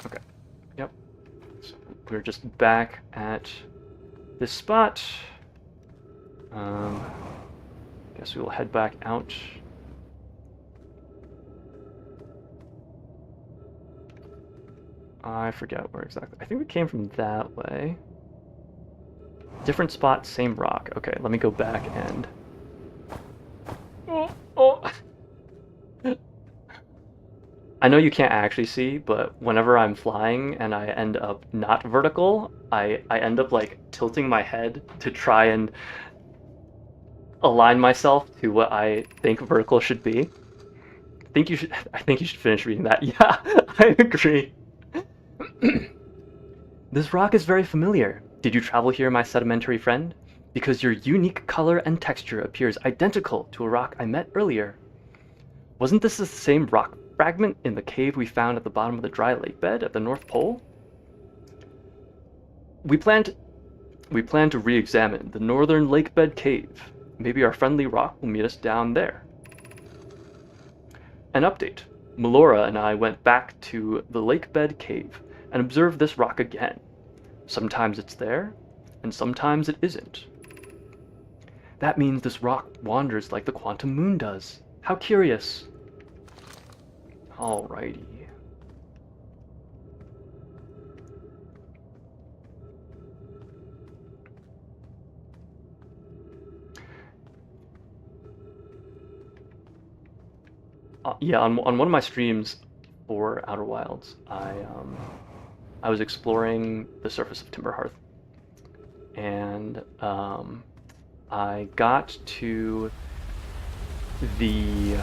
Okay, yep. So we're just back at this spot. Guess we will head back out. I forget where exactly. I think we came from that way. Different spot, same rock. Okay, let me go back and... Oh. I know you can't actually see, but whenever I'm flying and I end up not vertical, I end up like tilting my head to try and align myself to what I think vertical should be. I think you should finish reading that. Yeah, I agree. This rock is very familiar. Did you travel here, my sedimentary friend? Because your unique color and texture appears identical to a rock I met earlier. Wasn't this the same rock fragment in the cave we found at the bottom of the dry lake bed at the North Pole? We plan to re-examine the northern lake bed cave. Maybe our friendly rock will meet us down there. An update. Melora and I went back to the lake bed cave and observed this rock again. Sometimes it's there, and sometimes it isn't. That means this rock wanders like the quantum moon does. How curious. Alrighty. Yeah, on one of my streams for Outer Wilds, I was exploring the surface of Timberhearth, and I got to the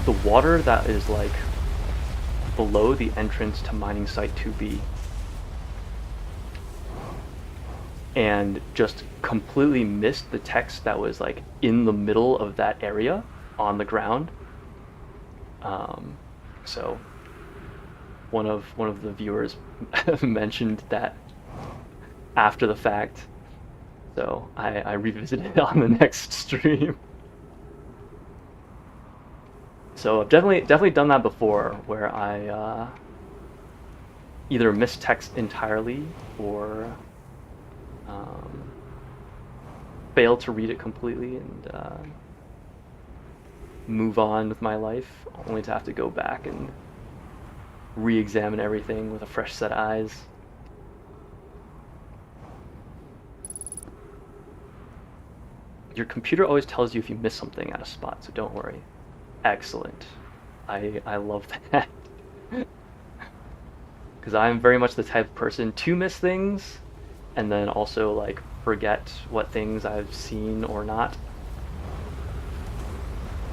the water that is like below the entrance to mining site 2B, and just completely missed the text that was like in the middle of that area on the ground. So one of the viewers mentioned that after the fact, so I revisited it on the next stream. So I've definitely done that before, where I either miss text entirely or fail to read it completely and move on with my life, only to have to go back and re-examine everything with a fresh set of eyes. Your computer always tells you if you miss something at a spot, so don't worry. Excellent. I love that. Because I'm very much the type of person to miss things, and then also like forget what things I've seen or not.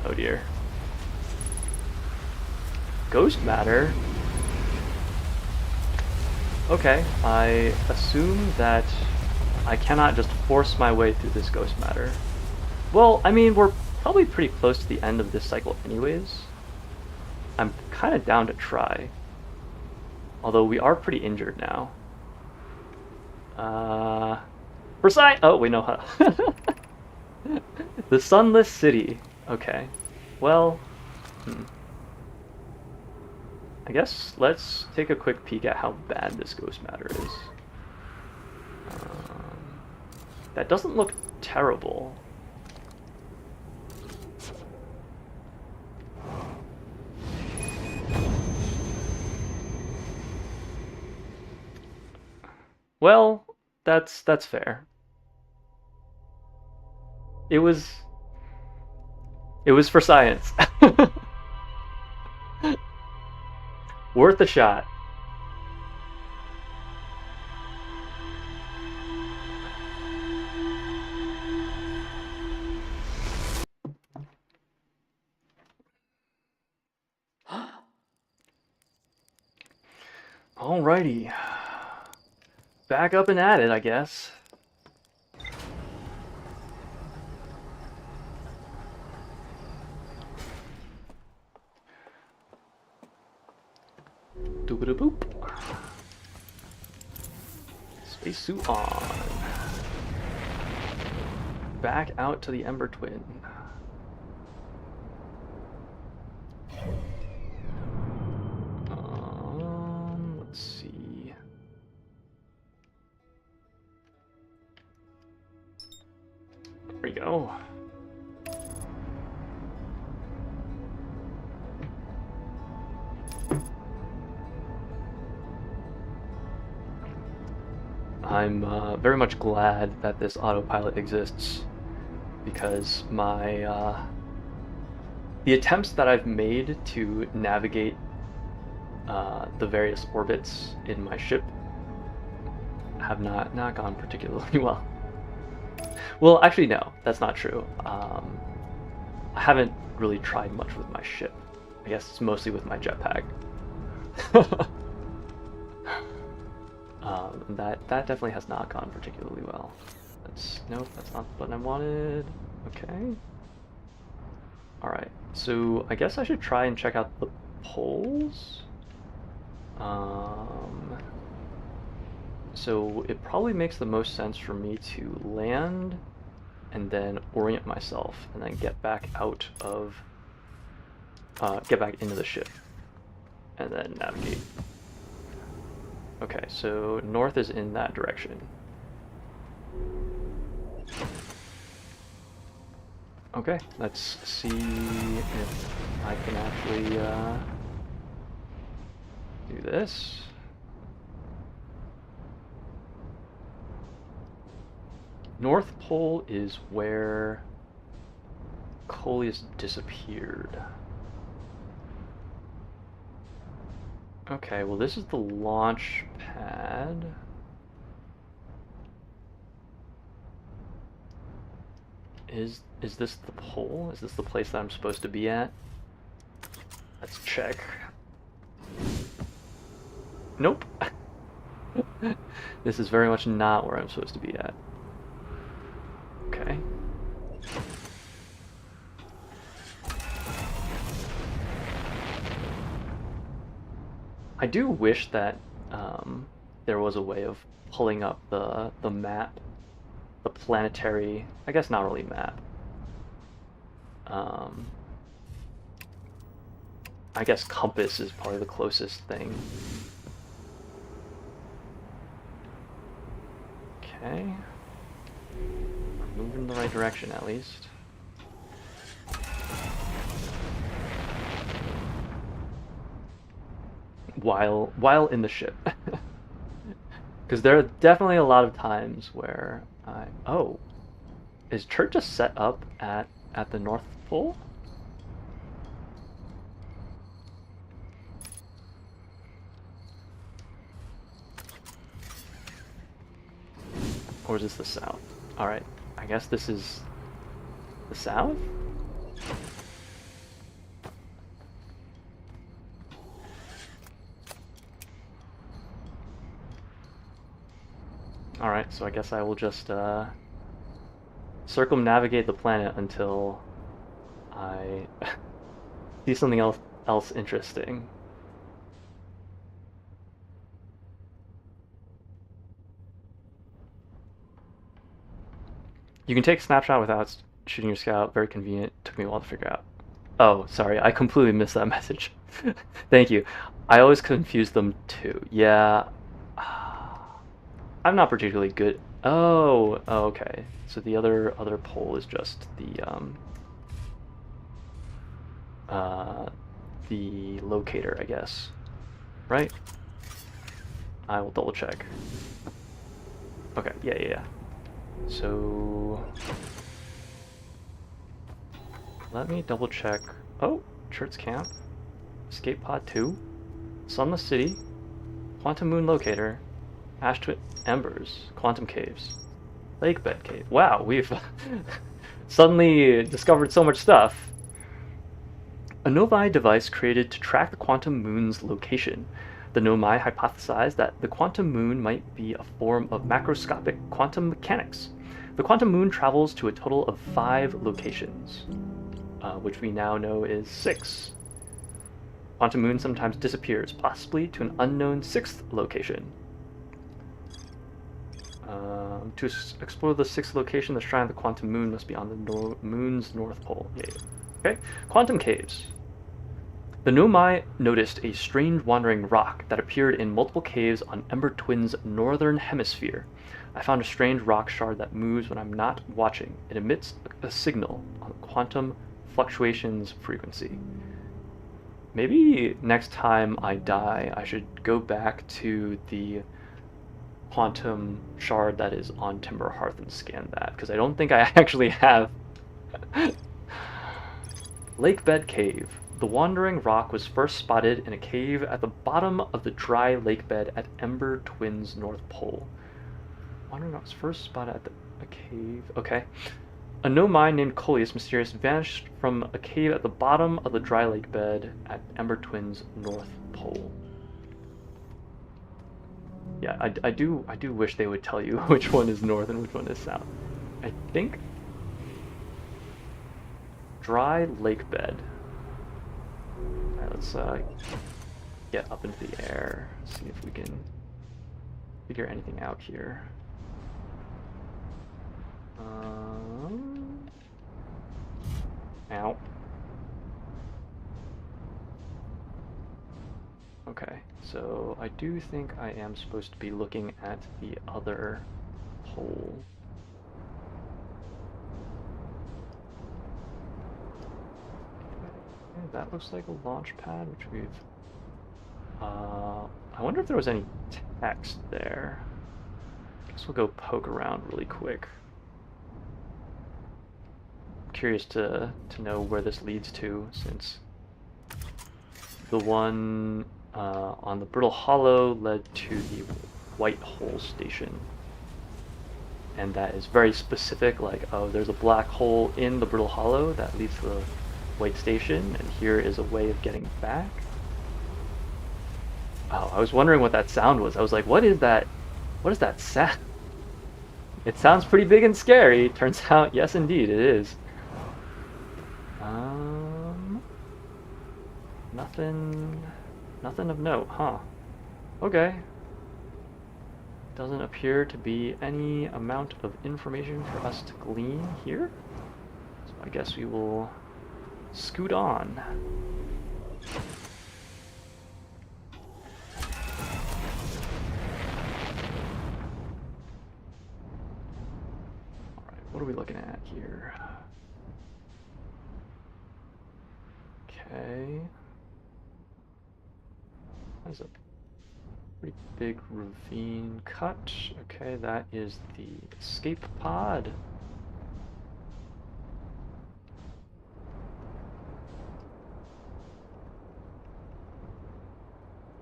Oh dear. Ghost matter? Okay, I assume that I cannot just force my way through this ghost matter. Well, I mean, we're probably pretty close to the end of this cycle anyways. I'm kind of down to try. Although we are pretty injured now. Precise! Oh, we know how. The Sunless City. Okay. Well, I guess let's take a quick peek at how bad this ghost matter is. That doesn't look terrible. Well, that's fair. It was for science. Worth a shot. Alrighty. Back up and at it, I guess. Doop-a-da-boop. Spacesuit on. Back out to the Ember Twin. Let's see. There we go. I'm very much glad that this autopilot exists, because my the attempts that I've made to navigate the various orbits in my ship have not gone particularly well. Well, actually, no, that's not true. I haven't really tried much with my ship. I guess it's mostly with my jetpack. That definitely has not gone particularly well. Nope, that's not the button I wanted. Okay. Alright, so I guess I should try and check out the poles. So it probably makes the most sense for me to land and then orient myself and then get back out of get back into the ship and then navigate. Okay, so north is in that direction. Okay, let's see if I can actually do this. North Pole is where Coleus disappeared. Okay, well this is the launch pad. Is this the pole? Is this the place that I'm supposed to be at? Let's check. Nope. This is very much not where I'm supposed to be at. Okay. I do wish that there was a way of pulling up the map, the planetary, I guess not really map. I guess compass is probably the closest thing. Okay. We're moving in the right direction at least. While in the ship. Because there are definitely a lot of times where oh, is Church just set up at the North Pole? Or is this the South? Alright, I guess this is the South? Alright, so I guess I will just circumnavigate the planet until I see something else interesting. You can take a snapshot without shooting your scout. Very convenient. Took me a while to figure out. Oh, sorry. I completely missed that message. Thank you. I always confuse them too. Yeah. I'm not particularly good. Oh, okay. So the other pole is just the locator, I guess. Right? I will double check. Okay. Yeah. So let me double check. Oh, Church Camp, Escape Pod 2, Sunless City, Quantum Moon Locator, Ash Twin Embers, Quantum Caves, Lake Bed Cave. Wow, we've suddenly discovered so much stuff. A Novi device created to track the quantum moon's location. The Nomai hypothesized that the quantum moon might be a form of macroscopic quantum mechanics. The quantum moon travels to a total of 5 locations, which we now know is 6. Quantum moon sometimes disappears, possibly to an unknown 6th location. To explore the 6th location, the shrine of the quantum moon must be on the moon's north pole. Yeah. Okay, quantum caves. The Nomai noticed a strange wandering rock that appeared in multiple caves on Ember Twin's northern hemisphere. I found a strange rock shard that moves when I'm not watching. It emits a signal on quantum fluctuations frequency. Maybe next time I die, I should go back to the quantum shard that is on Timber Hearth and scan that, because I don't think I actually have. Lake Bed Cave. The wandering rock was first spotted in a cave at the bottom of the dry lake bed at Ember Twin's North Pole. Wandering rock was first spotted at a cave. Okay. A Nomai named Coleus mysteriously vanished from a cave at the bottom of the dry lake bed at Ember Twin's North Pole. Yeah, I do wish they would tell you which one is north and which one is south. I think dry lake bed. Alright, let's get up into the air, see if we can figure anything out here. Ow. Okay, so I do think I am supposed to be looking at the other pole. Okay, that looks like a launch pad, which we've... I wonder if there was any text there. Guess we'll go poke around really quick. I'm curious to know where this leads to, since the one on the Brittle Hollow led to the White Hole Station. and that is very specific, like, oh, there's a black hole in the Brittle Hollow that leads to the White Station, and here is a way of getting back. Oh, I was wondering what that sound was. I was like, what is that? What is that sound? It sounds pretty big and scary. Turns out, yes, indeed, it is. Nothing of note, huh? Okay. Doesn't appear to be any amount of information for us to glean here. So I guess we will scoot on. Alright, what are we looking at here? Okay. That's a pretty big ravine cut. Okay, that is the escape pod.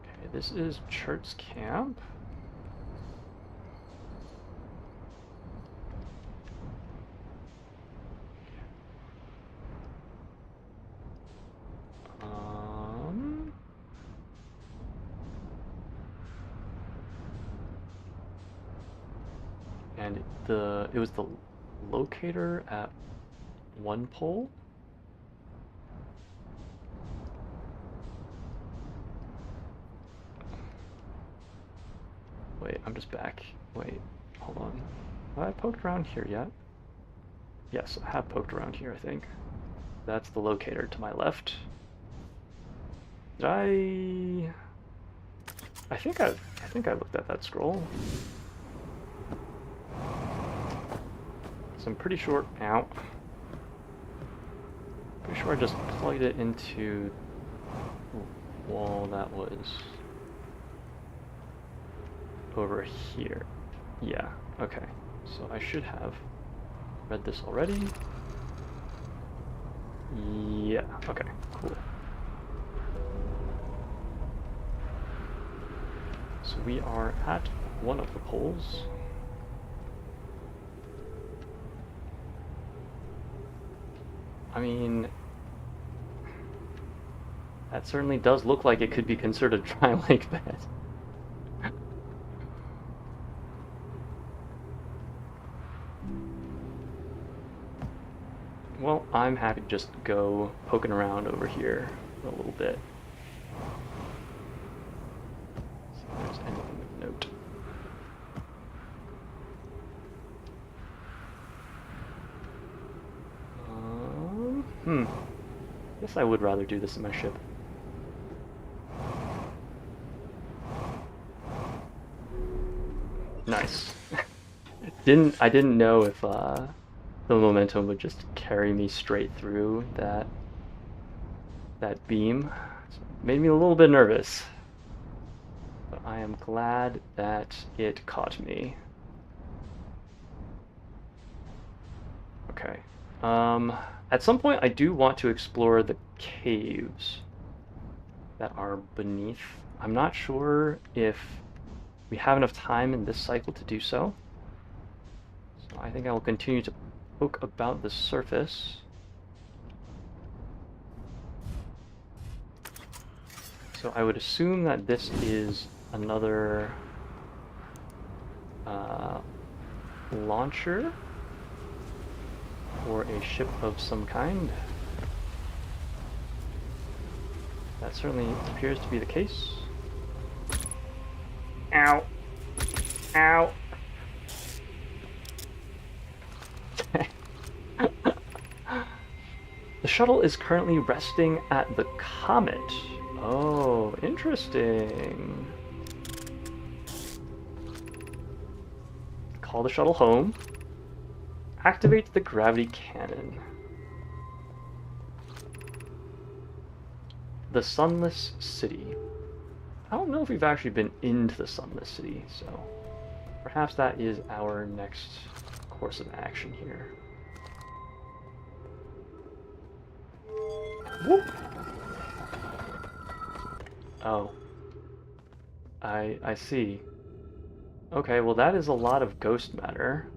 Okay, this is Chert's camp. And it was the locator at one pole. Wait, I'm just back. Wait, hold on. Have I poked around here yet? Yes, I have poked around here, I think. That's the locator to my left. Did I think I looked at that scroll. So I'm pretty sure, ow. Pretty sure I just plugged it into the wall that was over here. Yeah, okay. So I should have read this already. Yeah, okay, cool. So we are at one of the poles. I mean, that certainly does look like it could be considered a dry lake bed. Well, I'm happy to just go poking around over here for a little bit. See if there's anything of note. Guess I would rather do this in my ship. Nice. I didn't know if the momentum would just carry me straight through that beam. So it made me a little bit nervous. But I am glad that it caught me. Okay. At some point I do want to explore the caves that are beneath. I'm not sure if we have enough time in this cycle to do so. So I think I will continue to poke about the surface. So I would assume that this is another launcher or a ship of some kind. That certainly appears to be the case. Ow. Ow. The shuttle is currently resting at the comet. Oh, interesting. Call the shuttle home. Activate the gravity cannon. The Sunless City. I don't know if we've actually been into the Sunless City, so perhaps that is our next course of action here. Whoop. Oh. I see. Okay, well that is a lot of ghost matter.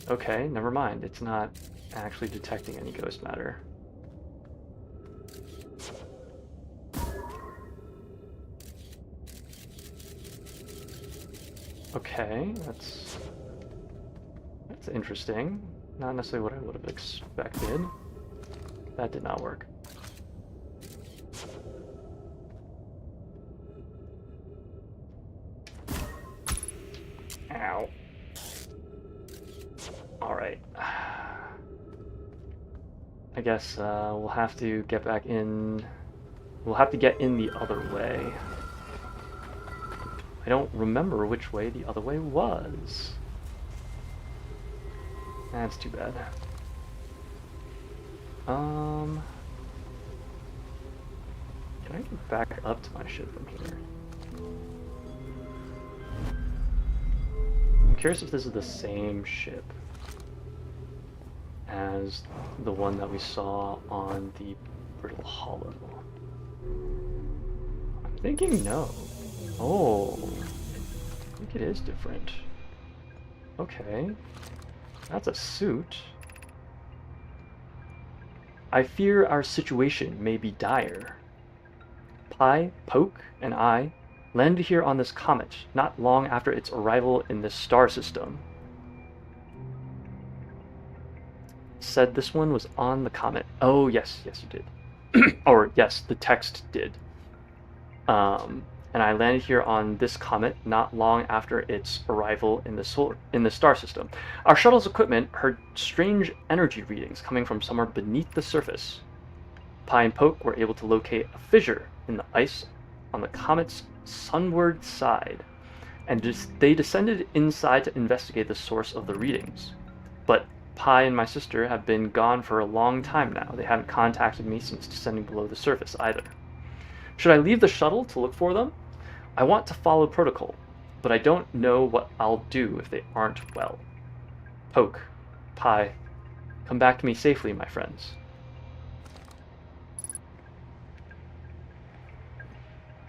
Okay, never mind. It's not actually detecting any ghost matter. Okay, that's interesting. Not necessarily what I would have expected. That did not work. Ow. Alright. I guess we'll have to get back in. We'll have to get in the other way. I don't remember which way the other way was. That's too bad. Can I get back up to my ship from here? I'm curious if this is the same ship as the one that we saw on the Brittle Hollow. I'm thinking no. Oh, I think it is different. Okay, that's a suit. I fear our situation may be dire. Pi, Poke, and I landed here on this comet not long after its arrival in this star system. Said this one was on the comet. Oh, yes, yes, you did. Or, yes, the text did. And I landed here on this comet not long after its arrival in the star system. Our shuttle's equipment heard strange energy readings coming from somewhere beneath the surface. Pi and Poke were able to locate a fissure in the ice on the comet's sunward side, and they descended inside to investigate the source of the readings. But Pi and my sister have been gone for a long time now. They haven't contacted me since descending below the surface either. Should I leave the shuttle to look for them? I want to follow protocol, but I don't know what I'll do if they aren't well. Poke, Pi, come back to me safely, my friends.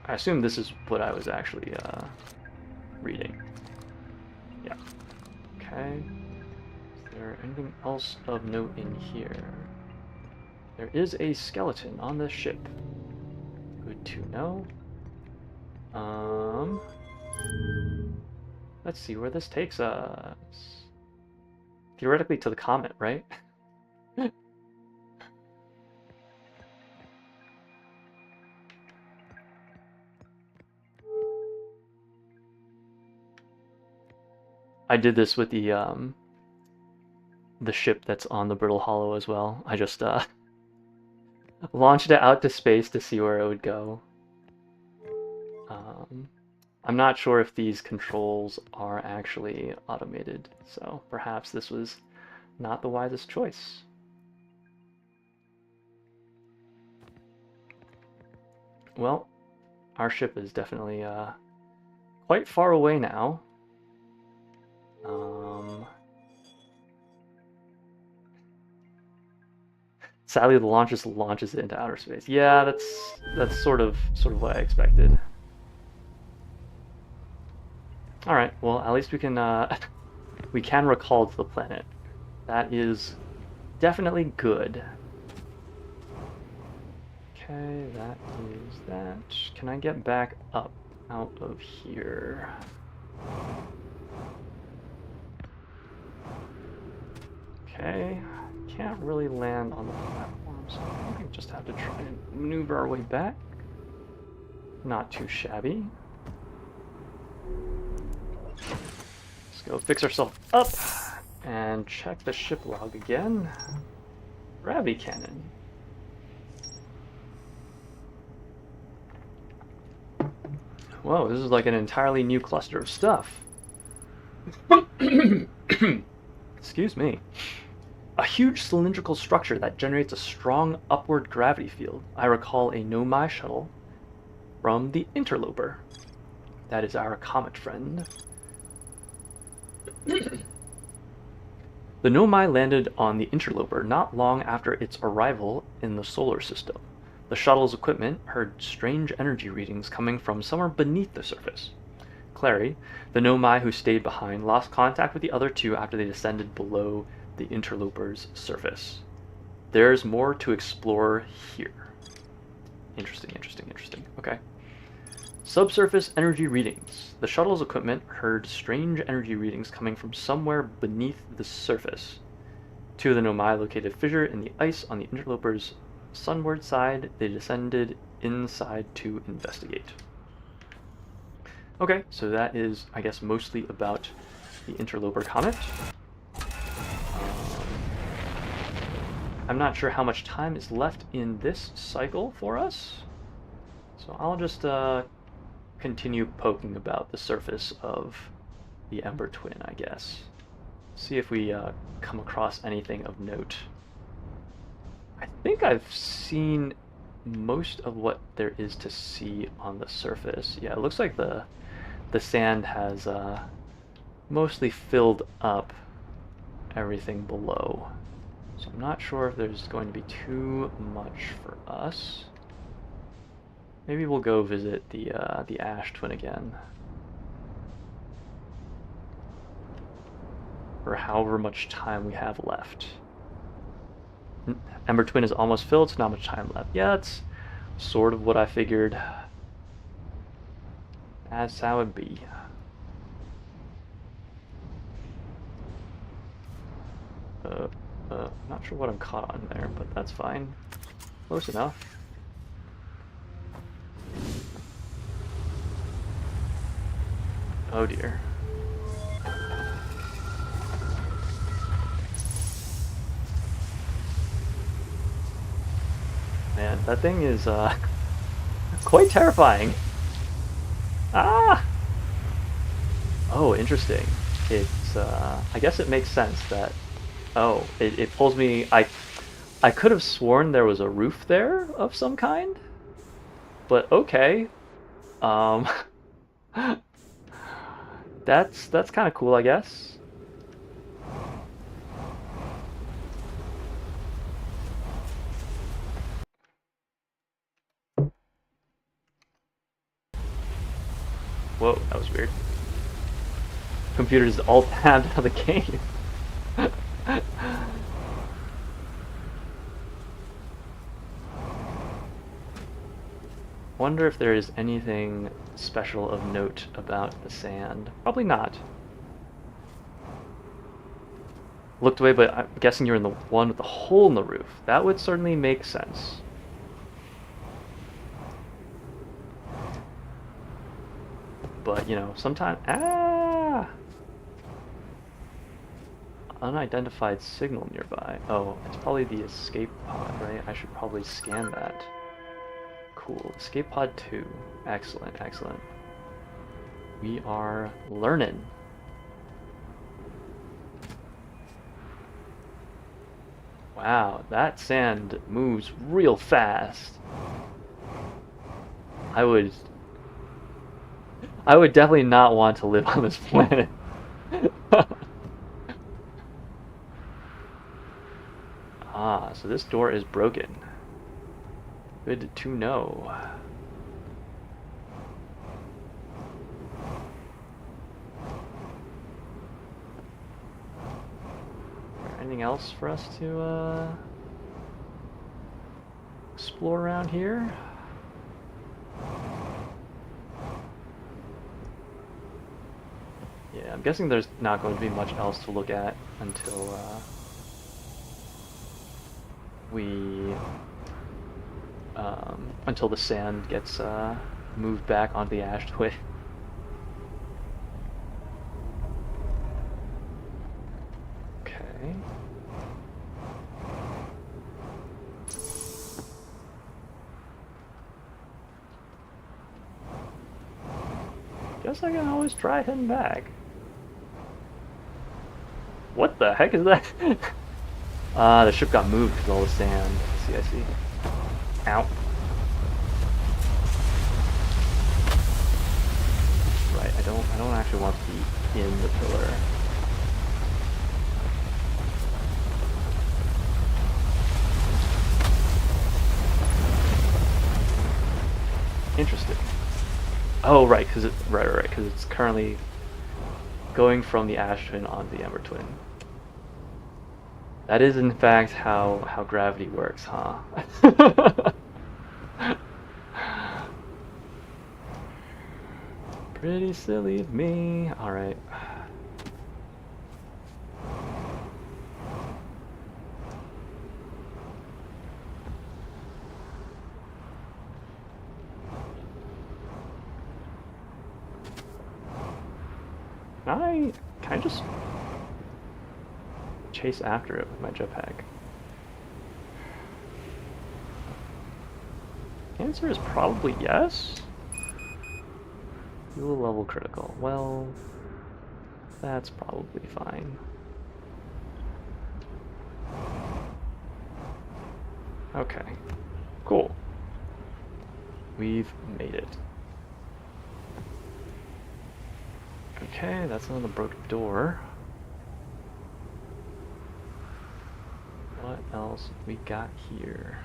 I assume this is what I was actually reading. Yeah. Okay. Is there anything else of note in here? There is a skeleton on the ship. Good to know. Let's see where this takes us. Theoretically to the comet, right? I did this with the ship that's on the Brittle Hollow as well. I just launched it out to space to see where it would go. I'm not sure if these controls are actually automated, so perhaps this was not the wisest choice. Well, our ship is definitely quite far away now. Sadly, the launch just launches it into outer space. Yeah, that's sort of what I expected. All right, well, at least we can we can recall to the planet. That is definitely good. Okay, that is that. Can I get back up out of here? Okay, can't really land on the platform, so I think we just have to try and maneuver our way back. Not too shabby. Let's go fix ourselves up and check the ship log again. Gravity cannon. Whoa, this is like an entirely new cluster of stuff. Excuse me. A huge cylindrical structure that generates a strong upward gravity field. I recall a Nomai shuttle from the Interloper. That is our comet friend. The Nomai landed on the Interloper not long after its arrival in the solar system. The shuttle's equipment heard strange energy readings coming from somewhere beneath the surface. Clary, the Nomai who stayed behind lost contact with the other two after they descended below the interloper's surface. There's more to explore here. Interesting, interesting, interesting. Okay. Subsurface energy readings. The shuttle's equipment heard strange energy readings coming from somewhere beneath the surface. Two of the Nomai located a fissure in the ice on the interloper's sunward side. They descended inside to investigate. Okay, so that is, I guess, mostly about the interloper comet. I'm not sure how much time is left in this cycle for us, so I'll just continue poking about the surface of the Ember Twin, I guess. See if we come across anything of note. I think I've seen most of what there is to see on the surface. Yeah, it looks like the sand has mostly filled up everything below. So I'm not sure if there's going to be too much for us. Maybe we'll go visit the Ash Twin again. For however much time we have left. Ember Twin is almost filled, so not much time left. Yeah, that's sort of what I figured. That's how it be. Not sure what I'm caught on there, but that's fine. Close enough. Oh dear. Man, that thing is quite terrifying. Ah! Oh, interesting. It's I guess it makes sense that it pulls me. I could have sworn there was a roof there of some kind, but okay. That's kind of cool, I guess. Whoa, that was weird. Computer's alt tabbed out of the game. Wonder if there is anything special of note about the sand. Probably not. Looked away, but I'm guessing you're in the one with the hole in the roof. That would certainly make sense. But, you know, sometimes... Unidentified signal nearby. Oh, it's probably the escape pod, right? I should probably scan that. Cool. Escape pod 2. Excellent, excellent. We are learning. Wow, that sand moves real fast. I would definitely not want to live on this planet. Ah, so this door is broken. Good to know. Anything else for us to explore around here? Yeah, I'm guessing there's not going to be much else to look at until until the sand gets moved back onto the Ash Twin. Okay. Guess I can always try heading back. What the heck is that? The ship got moved because of all the sand. I see. Ow. Right, I don't actually want to be in the pillar. Interesting. Oh, right, because because it's currently going from the Ash Twin onto the Ember Twin. That is, in fact, how gravity works, huh? Pretty silly of me. All right. Can I just chase after it with my jetpack? Answer is probably yes. Fuel level critical. Well, that's probably fine. Okay, cool. We've made it. Okay, that's another broken door. What else we got here?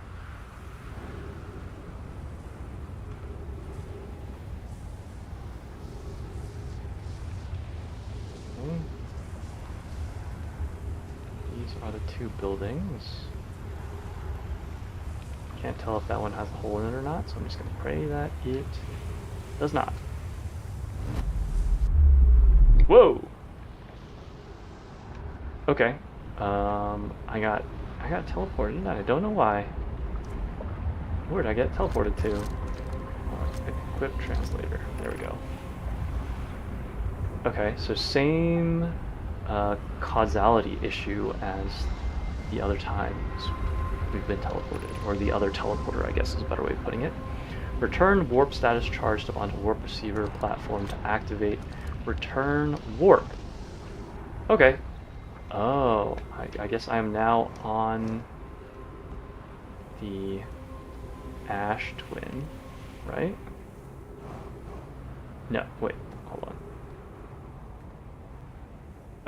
Okay. These are the two buildings. Can't tell if that one has a hole in it or not, so I'm just gonna pray that it does not. Whoa! Okay. I got teleported, and I don't know why. Where did I get teleported to? Equip translator. There we go. Okay, so same causality issue as the other times we've been teleported, or the other teleporter, I guess is a better way of putting it. Return warp status charged up onto warp receiver platform to activate return warp. Okay. Oh, I guess I am now on the Ash Twin, right? No, wait, hold on.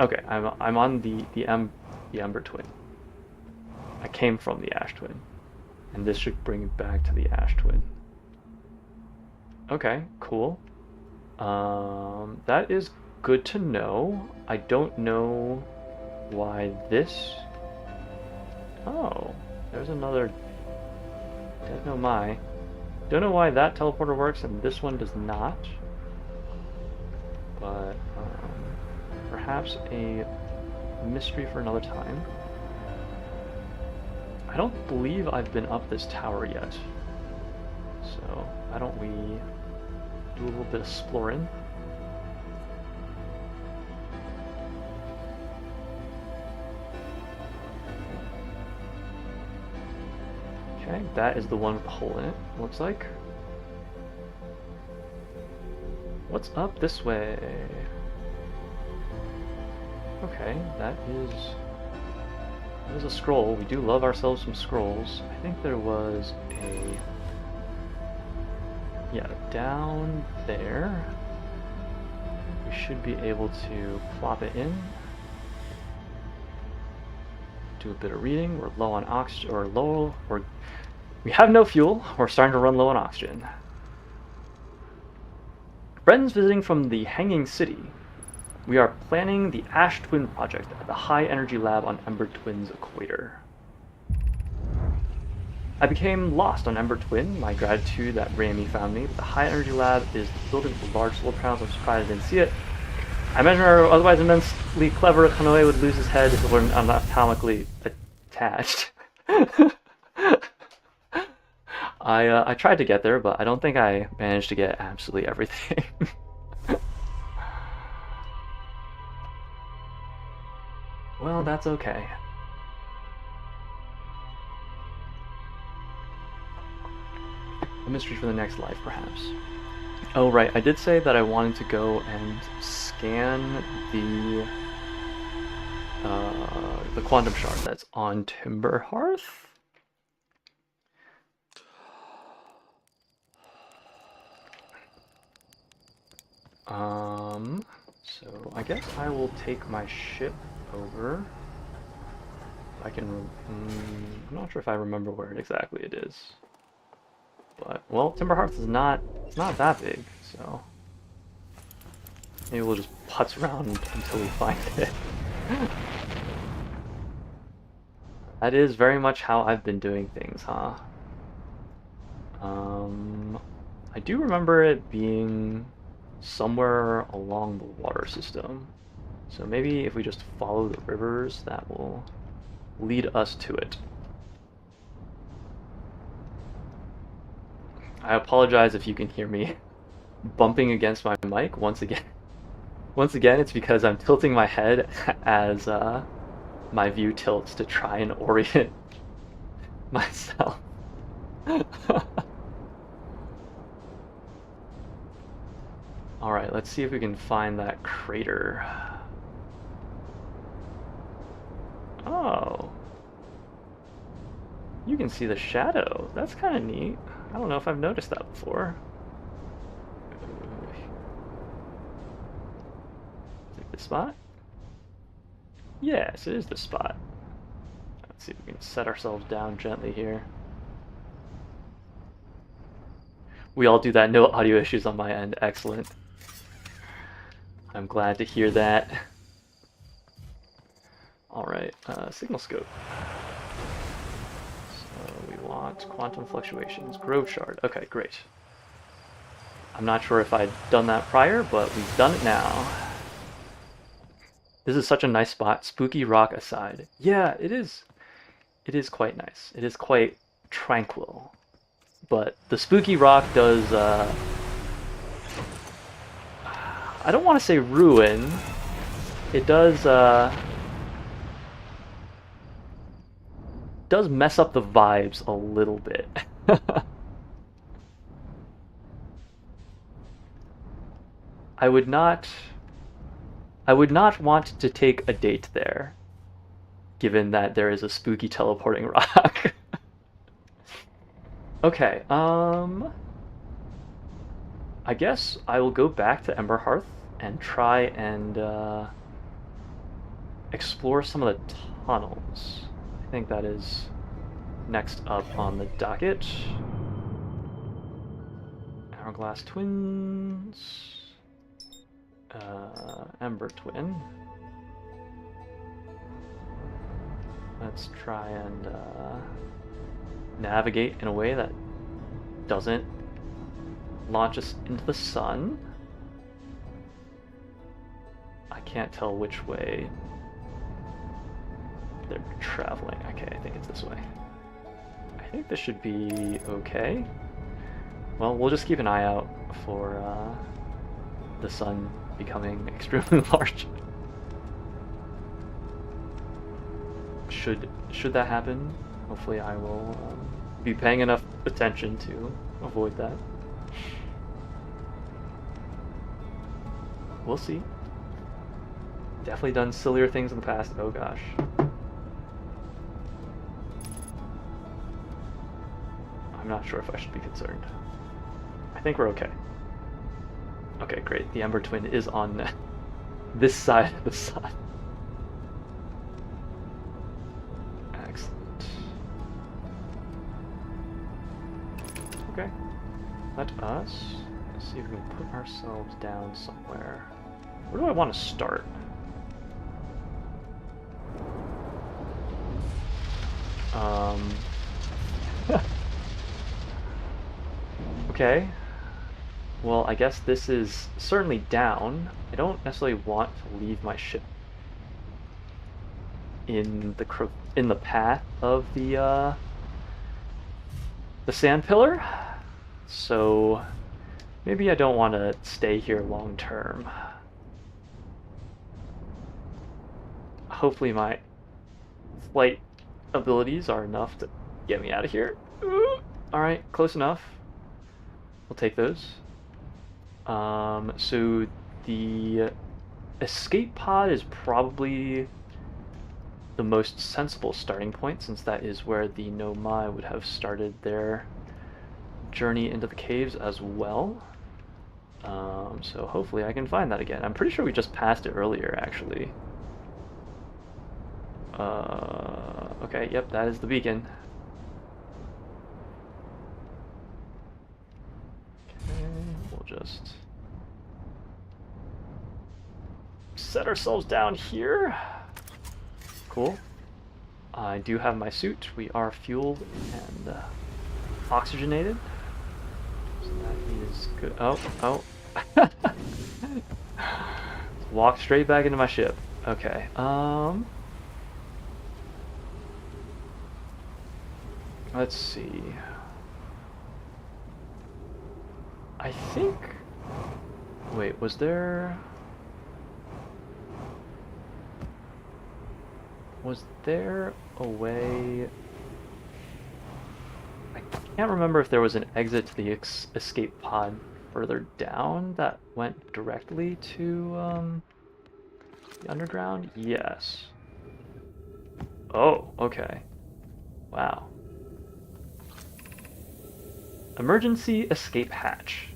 Okay, I'm on the Ember Twin. I came from the Ash Twin, and this should bring it back to the Ash Twin. Okay, cool. That is good to know. I don't know why this... Oh, there's another... Don't know why that teleporter works and this one does not. But, perhaps a mystery for another time. I don't believe I've been up this tower yet. So, why don't we do a little bit of exploring? Okay, that is the one with the hole in it, looks like. What's up this way? Okay, that is a scroll. We do love ourselves some scrolls. I think there was a... Yeah, down there. We should be able to plop it in. Do a bit of reading. We're low on oxygen, we have no fuel. We're starting to run low on oxygen. Friends visiting from the Hanging City. We are planning the Ash Twin project at the High Energy Lab on Ember Twin's equator. I became lost on Ember Twin. My gratitude that Rami found me. But the High Energy Lab is the building with the large solar panels. I'm surprised I didn't see it. I imagine our otherwise immensely clever Kanoe would lose his head if it weren't anatomically attached. I tried to get there, but I don't think I managed to get absolutely everything. Well, that's okay. A mystery for the next life, perhaps. Oh, right, I did say that I wanted to go and scan the quantum shard that's on Timberhearth. So I guess I will take my ship over. I can, I'm not sure if I remember where exactly it is. But, well, Timberhearth is not, it's not that big, so maybe we'll just putz around until we find it. That is very much how I've been doing things, huh? I do remember it being somewhere along the water system. So maybe if we just follow the rivers, that will lead us to it. I apologize if you can hear me bumping against my mic once again. Once again, it's because I'm tilting my head as my view tilts to try and orient myself. Alright, let's see if we can find that crater. Oh. You can see the shadow. That's kind of neat. I don't know if I've noticed that before. Is it the spot? Yes, it is the spot. Let's see if we can set ourselves down gently here. We all do that. No audio issues on my end. Excellent. I'm glad to hear that. Alright, signal scope. So we want quantum fluctuations, grove shard. Okay, great. I'm not sure if I'd done that prior, but we've done it now. This is such a nice spot, spooky rock aside. Yeah, it is. It is quite nice. It is quite tranquil. But the spooky rock does, I don't want to say ruin. It does mess up the vibes a little bit. I would not want to take a date there, given that there is a spooky teleporting rock. Okay, I guess I will go back to Emberhearth and try and explore some of the tunnels. I think that is next up on the docket. Hourglass Twins. Ember Twin. Let's try and navigate in a way that doesn't launch us into the sun. I can't tell which way they're traveling. Okay, I think it's this way. I think this should be okay. Well, we'll just keep an eye out for the sun becoming extremely large. Should that happen, hopefully I will be paying enough attention to avoid that. We'll see. Definitely done sillier things in the past. Oh gosh. I'm not sure if I should be concerned. I think we're okay. Okay, great. The Ember Twin is on this side of the sun. Excellent. Okay. Let us see if we can put ourselves down somewhere. Where do I want to start? Okay. Well, I guess this is certainly down. I don't necessarily want to leave my ship in the path of the sand pillar. So maybe I don't want to stay here long term. Hopefully my flight abilities are enough to get me out of here. Alright, close enough. We'll take those. So the escape pod is probably the most sensible starting point, since that is where the Nomai would have started their journey into the caves as well. So hopefully I can find that again. I'm pretty sure we just passed it earlier, actually. Okay, yep, that is the beacon. Okay, we'll we'll just set ourselves down here. Cool. I do have my suit. We are fueled and oxygenated. So that is good. Oh. Walk straight back into my ship. Okay. Let's see. I think... Wait, was there... Was there a way... I can't remember if there was an exit to the escape pod further down that went directly to the underground? Yes. Oh, okay. Wow. Emergency escape hatch.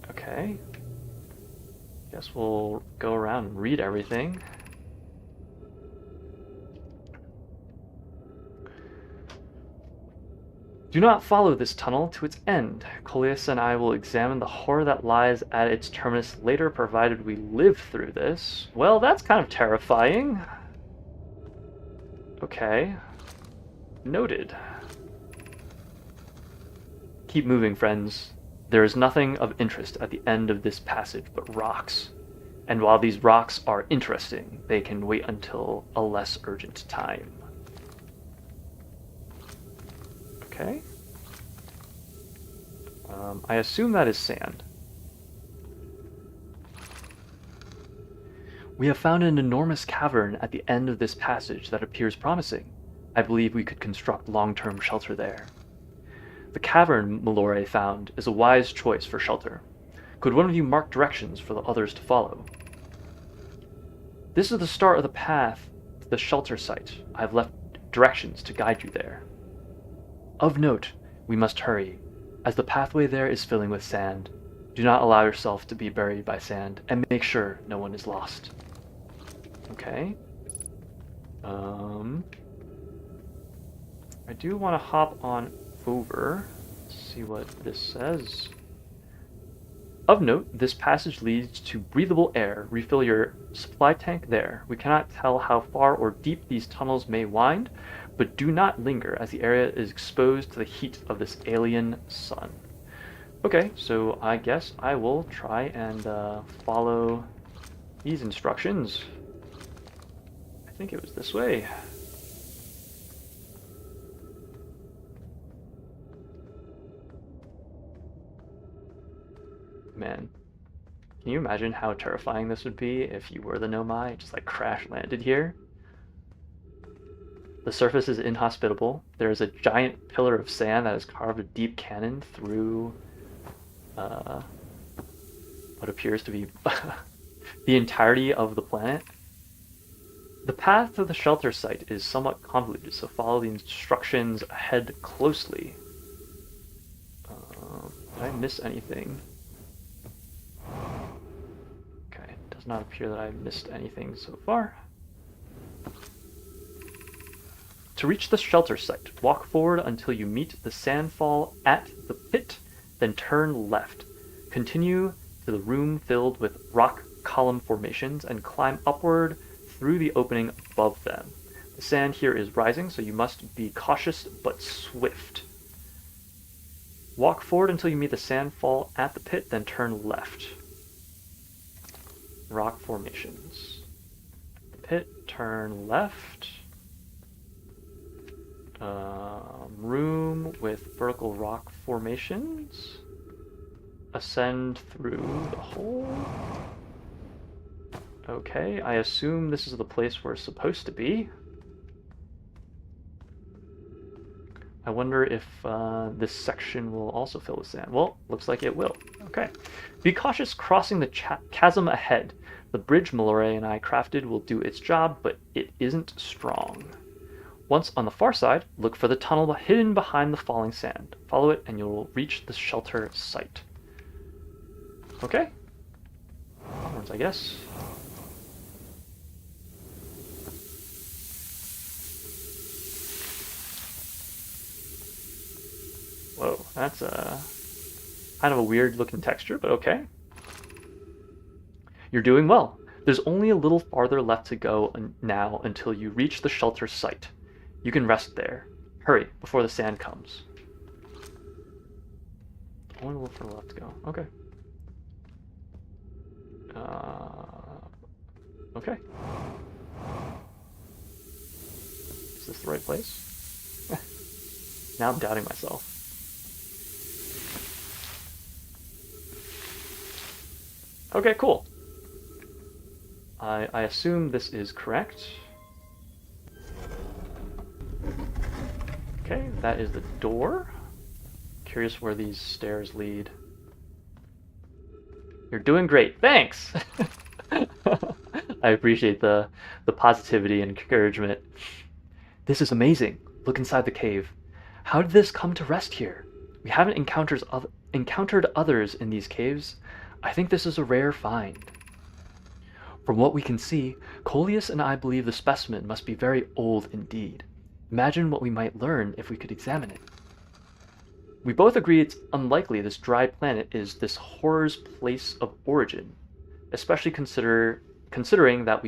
Okay. Guess we'll go around and read everything. Do not follow this tunnel to its end. Qyuuzy and I will examine the horror that lies at its terminus later, provided we live through this. Well, that's kind of terrifying. Okay. Noted. Keep moving, friends. There is nothing of interest at the end of this passage but rocks. And while these rocks are interesting, they can wait until a less urgent time. Okay. I assume that is sand. We have found an enormous cavern at the end of this passage that appears promising. I believe we could construct long-term shelter there. The cavern Malore found is a wise choice for shelter. Could one of you mark directions for the others to follow? This is the start of the path to the shelter site. I have left directions to guide you there. Of note, we must hurry, as the pathway there is filling with sand. Do not allow yourself to be buried by sand, and make sure no one is lost. Okay. I do want to hop on over. Let's see what this says. Of note, this passage leads to breathable air. Refill your supply tank there. We cannot tell how far or deep these tunnels may wind, but do not linger as the area is exposed to the heat of this alien sun. Okay, so I guess I will try and follow these instructions. I think it was this way. Man, can you imagine how terrifying this would be if you were the Nomai, just like crash landed here? The surface is inhospitable. There is a giant pillar of sand that has carved a deep cannon through what appears to be the entirety of the planet. The path to the shelter site is somewhat convoluted, so follow the instructions ahead closely. Did I miss anything? Okay, it does not appear that I missed anything so far. To reach the shelter site, walk forward until you meet the sandfall at the pit, then turn left. Continue to the room filled with rock column formations and climb upward through the opening above them. The sand here is rising, so you must be cautious but swift. Walk forward until you meet the sandfall at the pit, then turn left. Rock formations. Pit, turn left. Room with vertical rock formations. Ascend through the hole. Okay, I assume this is the place we're supposed to be. I wonder if this section will also fill with sand. Well, looks like it will. Okay. Be cautious crossing the chasm ahead. The bridge Malore and I crafted will do its job, but it isn't strong. Once on the far side, look for the tunnel hidden behind the falling sand. Follow it and you'll reach the shelter site. Okay. Onwards, I guess. Whoa, that's Kind of a weird looking texture, but okay. You're doing well. There's only a little farther left to go now until you reach the shelter site. You can rest there. Hurry, before the sand comes. Only a little farther left to go. Okay. Okay. Is this the right place? Now I'm doubting myself. Okay, cool. I assume this is correct. Okay, that is the door. Curious where these stairs lead. You're doing great. Thanks! I appreciate the positivity and encouragement. This is amazing. Look inside the cave. How did this come to rest here? We haven't encountered others in these caves. I think this is a rare find. From what we can see, Coleus and I believe the specimen must be very old indeed. Imagine what we might learn if we could examine it. We both agree it's unlikely this dry planet is this horror's place of origin, especially considering that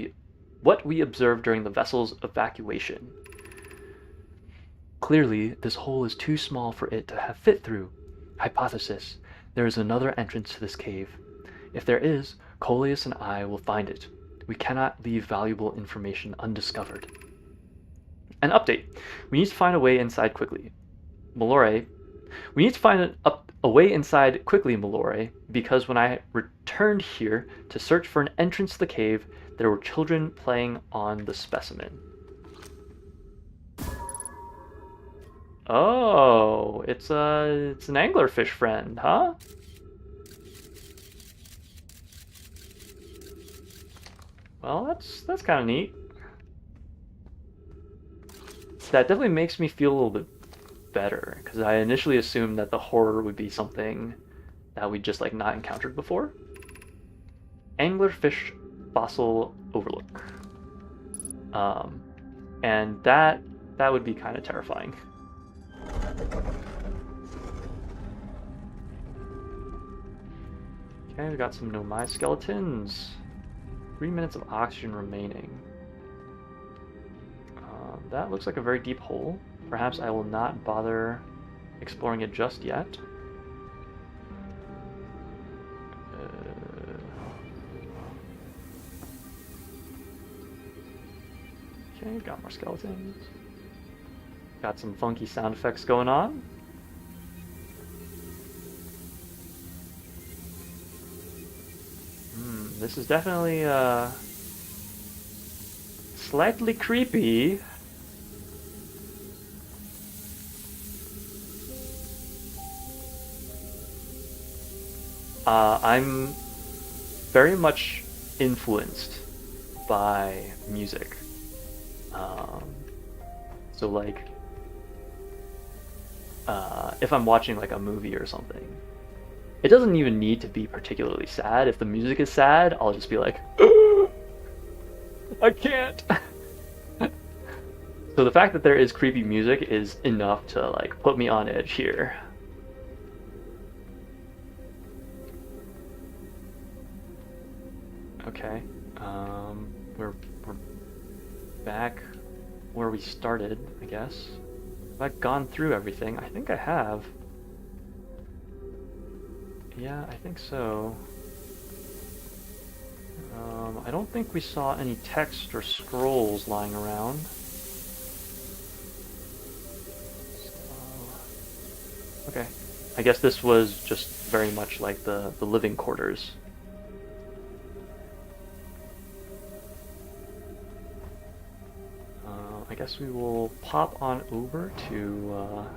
what we observed during the vessel's evacuation. Clearly, this hole is too small for it to have fit through. Hypothesis: there is another entrance to this cave. If there is, Coleus and I will find it. We cannot leave valuable information undiscovered. An update. We need to find a way inside quickly. Malore. We need to find a way inside quickly, Malore, because when I returned here to search for an entrance to the cave, there were children playing on the specimen. Oh, it's an anglerfish friend, huh? Well, that's kind of neat. That definitely makes me feel a little bit better, because I initially assumed that the horror would be something that we just like not encountered before. Anglerfish fossil overlook. And that would be kind of terrifying. Okay, we got some Nomai skeletons. 3 minutes of oxygen remaining. That looks like a very deep hole. Perhaps I will not bother exploring it just yet. Okay, got more skeletons. Got some funky sound effects going on. This is definitely slightly creepy. I'm very much influenced by music. So like, if I'm watching like a movie or something, it doesn't even need to be particularly sad. If the music is sad, I'll just be like, I can't. So the fact that there is creepy music is enough to like put me on edge here. Okay, we're back where we started, I guess. Have I gone through everything? I think I have. Yeah, I think so. I don't think we saw any text or scrolls lying around. Okay, I guess this was just very much like the living quarters. I guess we will pop on over to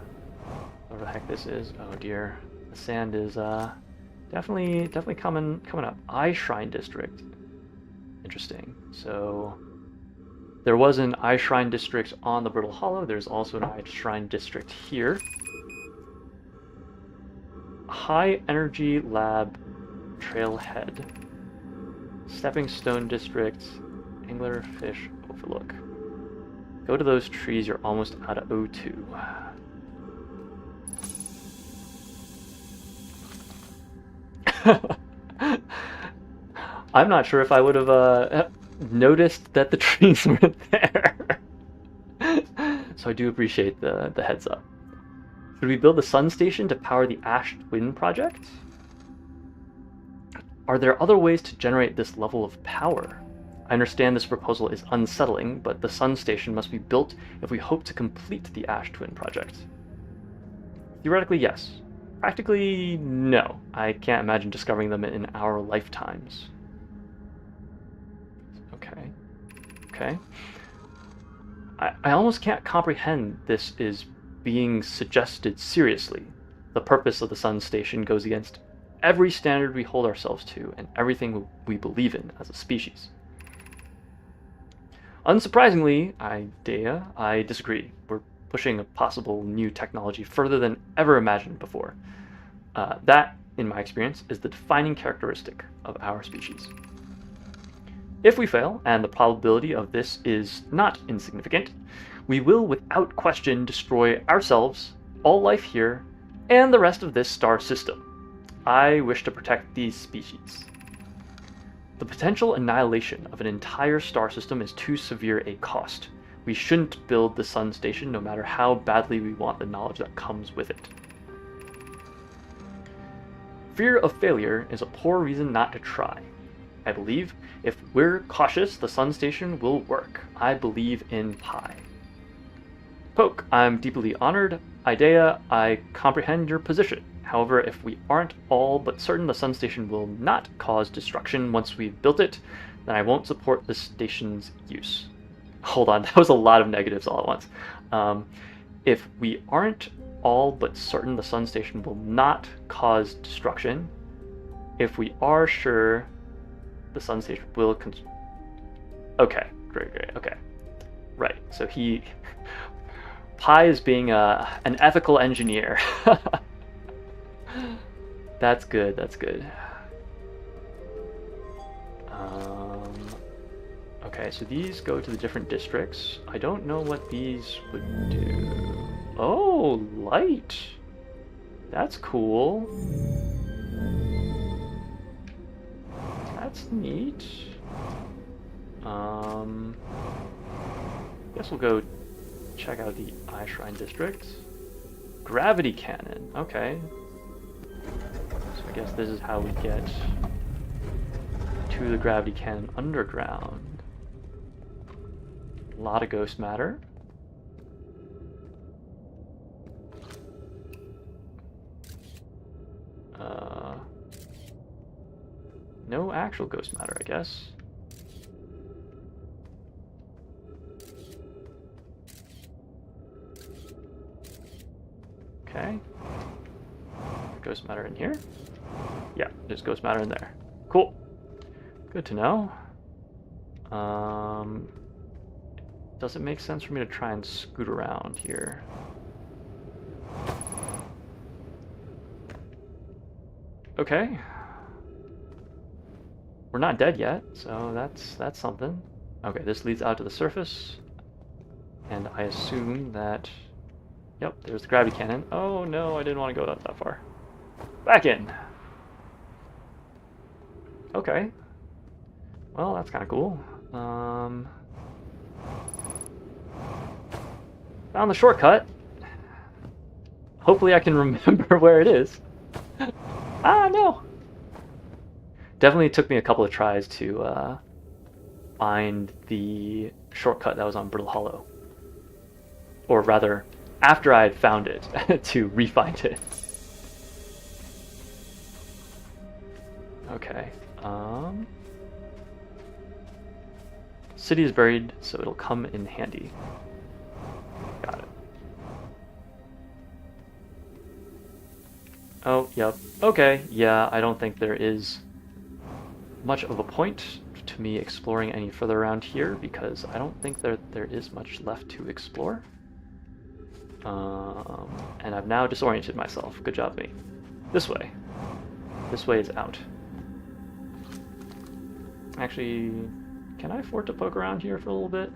whatever the heck this is. Oh dear, the sand is definitely coming up. Eye Shrine District. Interesting. So there was an Eye Shrine District on the Brittle Hollow. There's also an Eye Shrine District here. High Energy Lab Trailhead. Stepping Stone District. Anglerfish Overlook. Go to those trees, you're almost out of O2. I'm not sure if I would have noticed that the trees weren't there. So I do appreciate the heads up. Should we build the sun station to power the Ash Twin project? Are there other ways to generate this level of power? I understand this proposal is unsettling, but the sun station must be built if we hope to complete the Ash Twin project. Theoretically, yes. Practically, no. I can't imagine discovering them in our lifetimes. Okay. Okay. I almost can't comprehend this is being suggested seriously. The purpose of the sun station goes against every standard we hold ourselves to and everything we believe in as a species. Unsurprisingly, I disagree. We're pushing a possible new technology further than ever imagined before. That, in my experience, is the defining characteristic of our species. If we fail, and the probability of this is not insignificant, we will without question destroy ourselves, all life here, and the rest of this star system. I wish to protect these species. The potential annihilation of an entire star system is too severe a cost. We shouldn't build the sun station no matter how badly we want the knowledge that comes with it. Fear of failure is a poor reason not to try. I believe if we're cautious, the sun station will work. I believe in Pi. Poke, I'm deeply honored. Idea, I comprehend your position. However, if we aren't all but certain the sun station will not cause destruction once we've built it, then I won't support the station's use. Hold on, that was a lot of negatives all at once. If we aren't all but certain the sun station will not cause destruction, if we are sure the sun station will okay, great, okay. Right, so Pi is being an ethical engineer. That's good, that's good. Okay, so these go to the different districts. I don't know what these would do. Oh, light. That's cool. That's neat. Guess we'll go check out the Eye Shrine district. Gravity cannon. Okay. So I guess this is how we get to the gravity cannon underground. A lot of ghost matter. No actual ghost matter, I guess. Okay. Ghost matter in here? Yeah, there's ghost matter in there. Cool. Good to know. Does it make sense for me to try and scoot around here? Okay. We're not dead yet, so that's something. Okay, this leads out to the surface. And I assume that... Yep, there's the gravity cannon. Oh no, I didn't want to go that far. Back in! Okay. Well, that's kind of cool. Found the shortcut. Hopefully I can remember where it is. Ah, no! Definitely took me a couple of tries to find the shortcut that was on Brittle Hollow. Or rather, after I had found it, to re-find it. Okay. City is buried, so it'll come in handy. Got it. Oh, yep. Okay, yeah, I don't think there is much of a point to me exploring any further around here because I don't think there is much left to explore. And I've now disoriented myself. Good job, me. This way. This way is out. Actually, can I afford to poke around here for a little bit?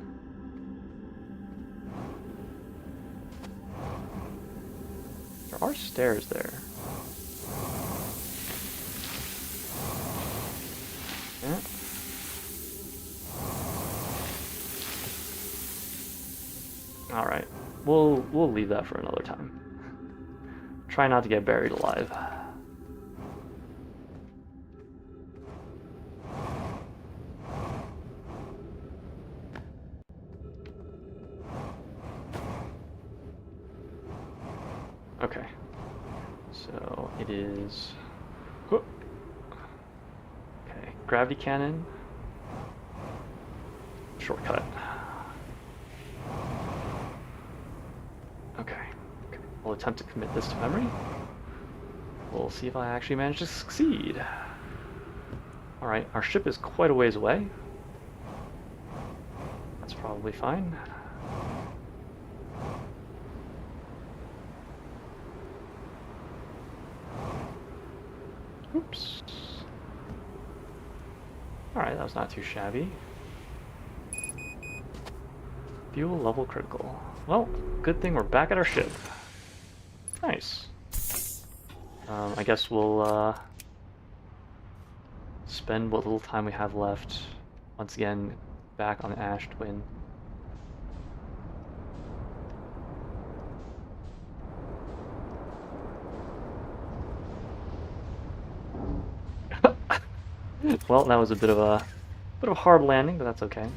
There are stairs there. we'll leave that for another time. Try not to get buried alive. Okay. So it is. Okay, gravity cannon. Shortcut. Okay. We'll attempt to commit this to memory. We'll see if I actually manage to succeed. Alright, our ship is quite a ways away. That's probably fine. Oops. Alright, that was not too shabby. Fuel level critical. Well, good thing we're back at our ship. Nice. I guess we'll spend what little time we have left once again back on the Ash Twin. Well, that was a bit of a hard landing, but that's okay.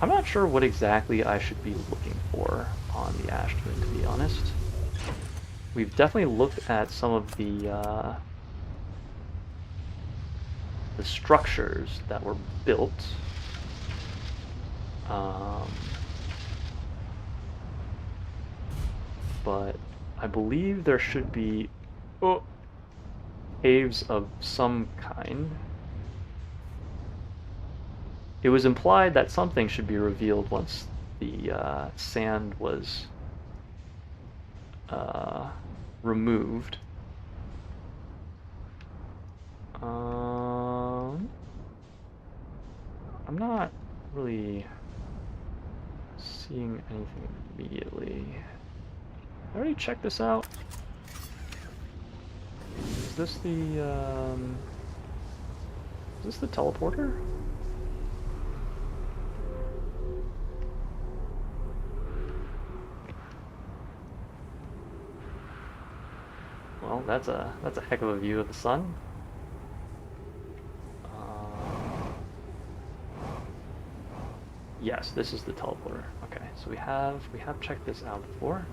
I'm not sure what exactly I should be looking for on the Ash Twin, to be honest. We've definitely looked at some of the structures that were built. But I believe there should be caves of some kind. It was implied that something should be revealed once the sand was removed. I'm not really seeing anything immediately. I already checked this out. Is this the teleporter? Well, that's a heck of a view of the sun. Yes, this is the teleporter. Okay, so we have checked this out before.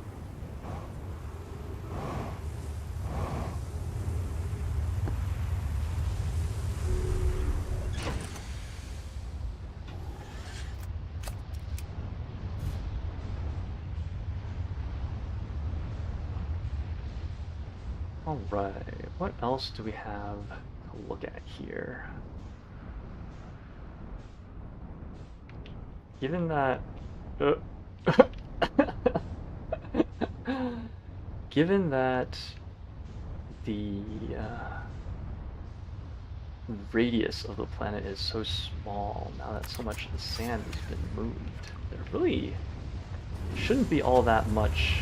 Alright, what else do we have to look at here? Given that... given that the radius of the planet is so small, now that so much of the sand has been moved, there really shouldn't be all that much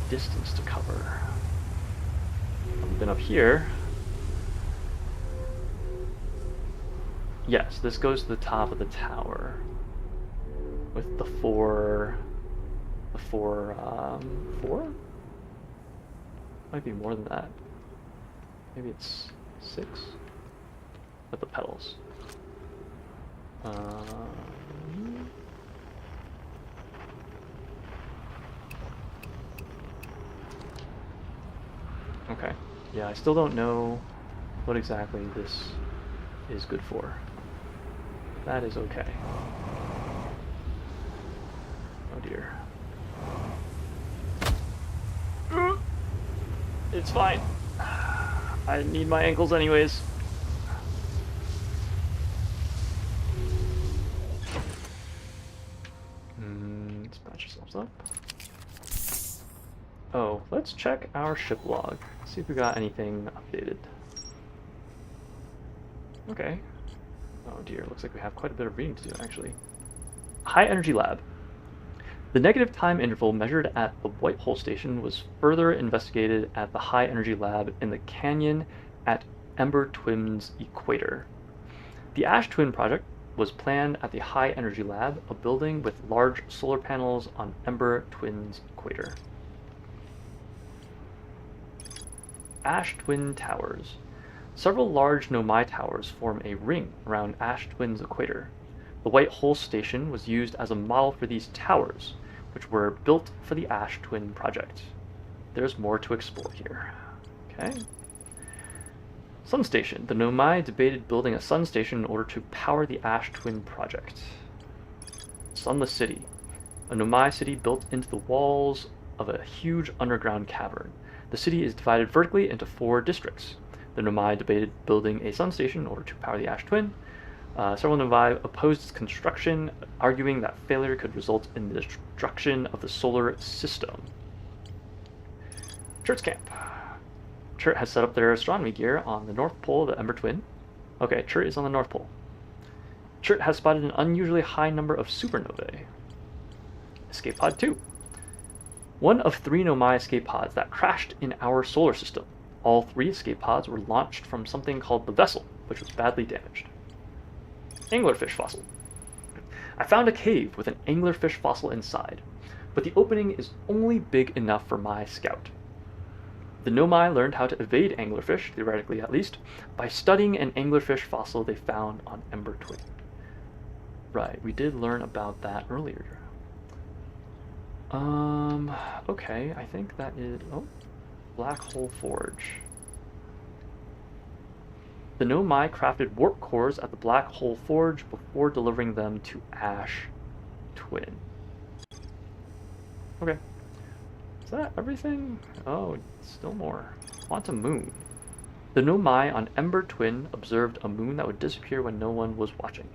distance to cover. Then up here, yes, this goes to the top of the tower with the four, might be more than that. Maybe it's 6 with the petals. Okay. Yeah, I still don't know what exactly this is good for. That is okay. Oh dear. It's fine. I need my ankles anyways. Let's patch ourselves up. Oh, let's check our ship log. See if we got anything updated. Okay. Oh dear, looks like we have quite a bit of reading to do, actually. High Energy Lab. The negative time interval measured at the White Hole Station was further investigated at the High Energy Lab in the canyon at Ember Twin's equator. The Ash Twin project was planned at the High Energy Lab, a building with large solar panels on Ember Twin's equator. Ash Twin Towers. Several large Nomai towers form a ring around Ash Twin's equator. The White Hole Station was used as a model for these towers, which were built for the Ash Twin project. There's more to explore here. Okay. Sun Station. The Nomai debated building a sun station in order to power the Ash Twin project. Sunless City. A Nomai city built into the walls of a huge underground cavern. The city is divided vertically into 4 districts. The Nomai debated building a sun station in order to power the Ash Twin. Several Nomai opposed its construction, arguing that failure could result in the destruction of the solar system. Church Camp. Churt has set up their astronomy gear on the North Pole of the Ember Twin. Okay, Churt is on the North Pole. Churt has spotted an unusually high number of supernovae. Escape Pod 2. One of 3 Nomai escape pods that crashed in our solar system. All 3 escape pods were launched from something called the Vessel, which was badly damaged. Anglerfish fossil. I found a cave with an anglerfish fossil inside, but the opening is only big enough for my scout. The Nomai learned how to evade anglerfish, theoretically at least, by studying an anglerfish fossil they found on Ember Twin. Right, we did learn about that earlier. Okay, I think that is... Oh, Black Hole Forge. The Nomai crafted warp cores at the Black Hole Forge before delivering them to Ash Twin. Okay. Is that everything? Oh, still more. Quantum Moon. The Nomai on Ember Twin observed a moon that would disappear when no one was watching.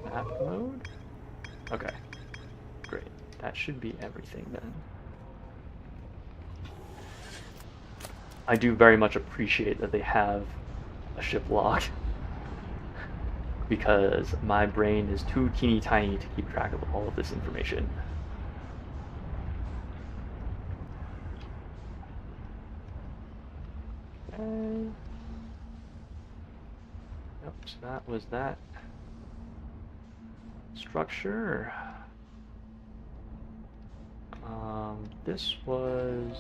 Map mode? Okay. Great. That should be everything then. I do very much appreciate that they have a ship log. Because my brain is too teeny tiny to keep track of all of this information. Okay. Yep, so that was that structure. This was...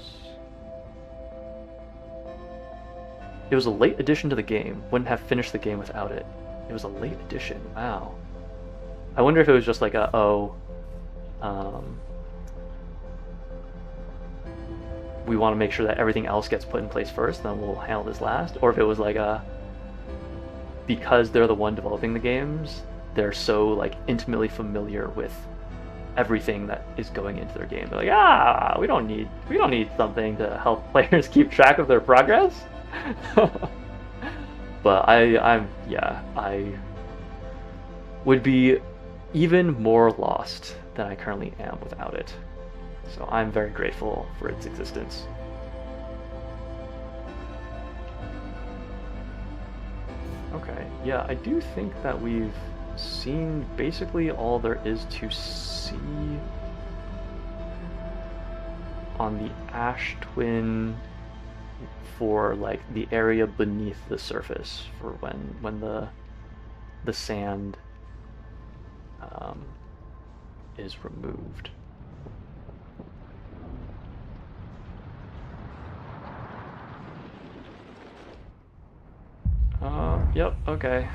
It was a late addition to the game. Wouldn't have finished the game without it. It was a late edition. Wow. I wonder if it was just like a, we want to make sure that everything else gets put in place first, then we'll handle this last. Or if it was like a, because they're the one developing the games, they're so like intimately familiar with everything that is going into their game. They're like, we don't need something to help players keep track of their progress. But I would be even more lost than I currently am without it. So I'm very grateful for its existence. Okay, yeah, I do think that we've seen basically all there is to see on the Ash Twin for like the area beneath the surface for when the sand is removed. Yep, okay.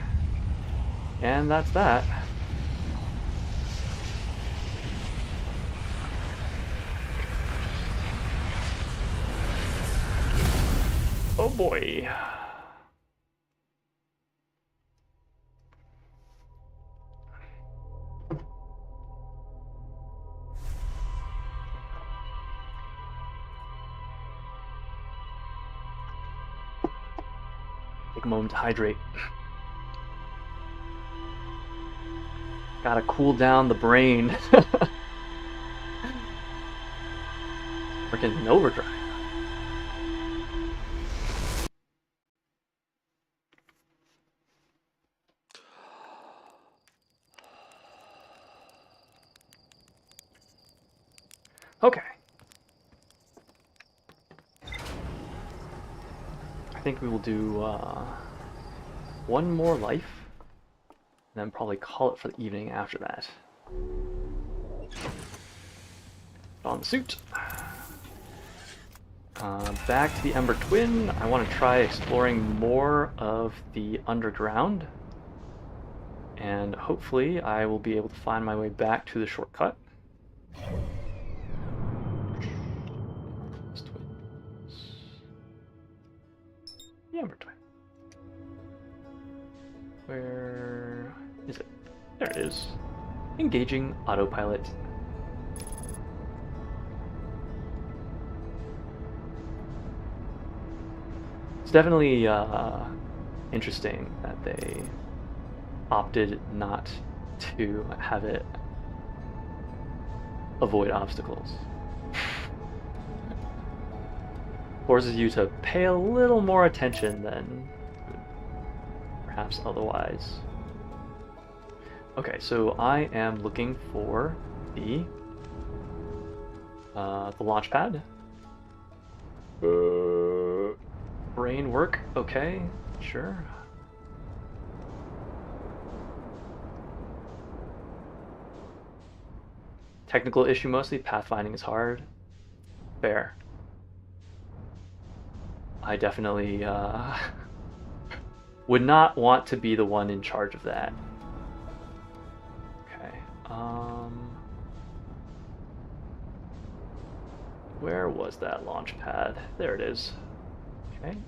And that's that. Oh boy. Take a moment to hydrate. Gotta cool down the brain. Freaking overdrive. Okay. I think we will do one more life, and then probably call it for the evening after that. Put on the suit. Back to the Ember Twin. I want to try exploring more of the underground, and hopefully I will be able to find my way back to the shortcut. The Ember Twin. Where is it? There it is. Engaging autopilot. It's definitely interesting that they opted not to have it avoid obstacles. Forces you to pay a little more attention than perhaps otherwise. Okay, so I am looking for the launch pad. Brain work, okay, sure. Technical issue mostly, pathfinding is hard. Fair. I definitely would not want to be the one in charge of that. Okay. Where was that launch pad? There it is. Okay.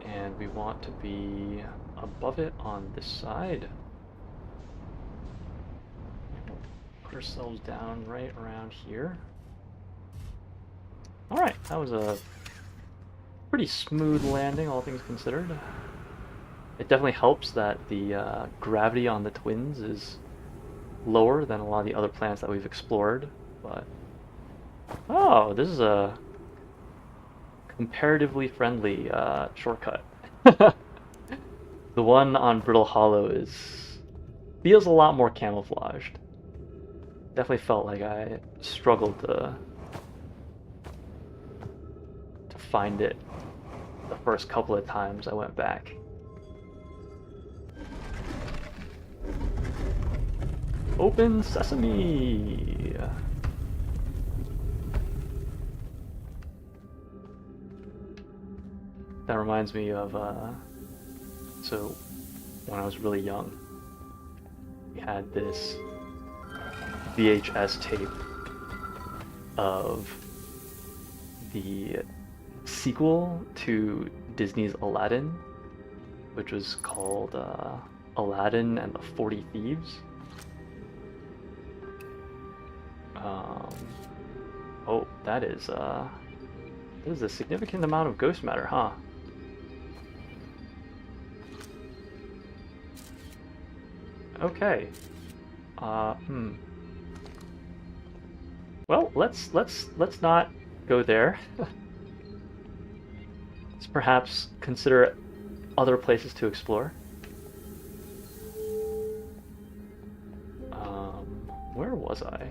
And we want to be above it on this side. Put ourselves down right around here. Alright, that was a pretty smooth landing, all things considered. It definitely helps that the gravity on the twins is lower than a lot of the other planets that we've explored, but... Oh, this is a comparatively friendly shortcut. The one on Brittle Hollow feels a lot more camouflaged. Definitely felt like I struggled to find it the first couple of times I went back. Open sesame! That reminds me of, so when I was really young, we had this VHS tape of the sequel to Disney's Aladdin, which was called Aladdin and the 40 Thieves. Oh, that is a significant amount of ghost matter, huh? Okay. Well, let's not go there. Let's perhaps consider other places to explore. Where was I?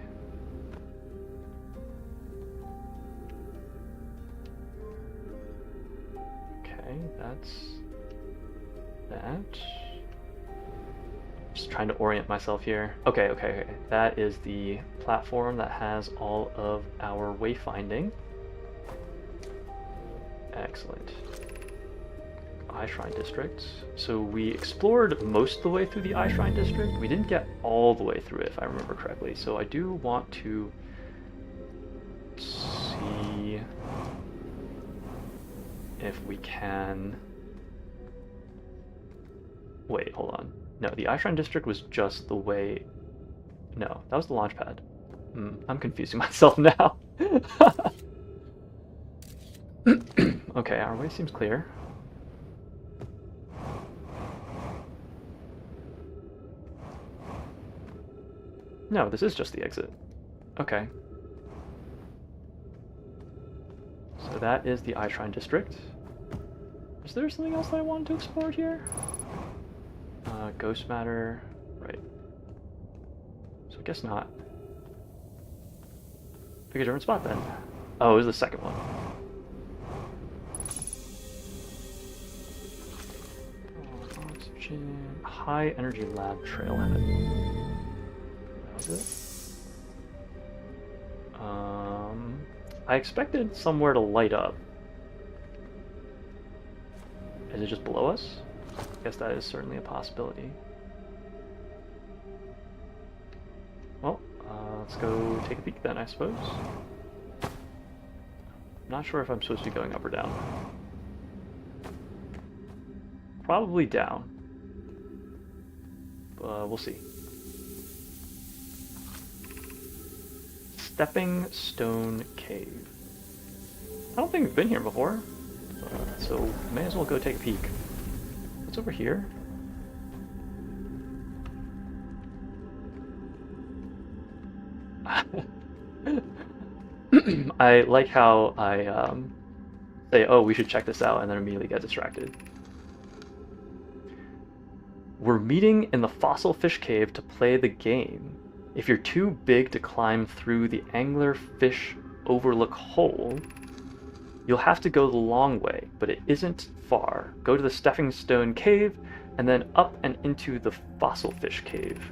Okay, that's that. Just trying to orient myself here. Okay. That is the platform that has all of our wayfinding. Excellent. Eye Shrine District. So we explored most of the way through the Eye Shrine District. We didn't get all the way through it, if I remember correctly. So I do want to see if we can... Wait, hold on. No, the Eye Shrine District was just the way... No, that was the launch pad. I'm confusing myself now. Okay, our way seems clear. No, this is just the exit. Okay. So that is the Eye Shrine District. Is there something else that I wanted to explore here? Ghost matter, right. So I guess not. Pick a different spot then. Oh, it was the second one. Oxygen, high energy lab trailhead. That was it. I expected somewhere to light up. Is it just below us? I guess that is certainly a possibility. Well, let's go take a peek then, I suppose. Not sure if I'm supposed to be going up or down. Probably down. We'll see. Stepping Stone Cave. I don't think we've been here before, so may as well go take a peek. What's over here? I like how I say, oh, we should check this out, and then immediately get distracted. We're meeting in the Fossil Fish Cave to play the game. If you're too big to climb through the Angler Fish Overlook hole, you'll have to go the long way, but it isn't far. Go to the Stepping Stone Cave, and then up and into the Fossil Fish Cave.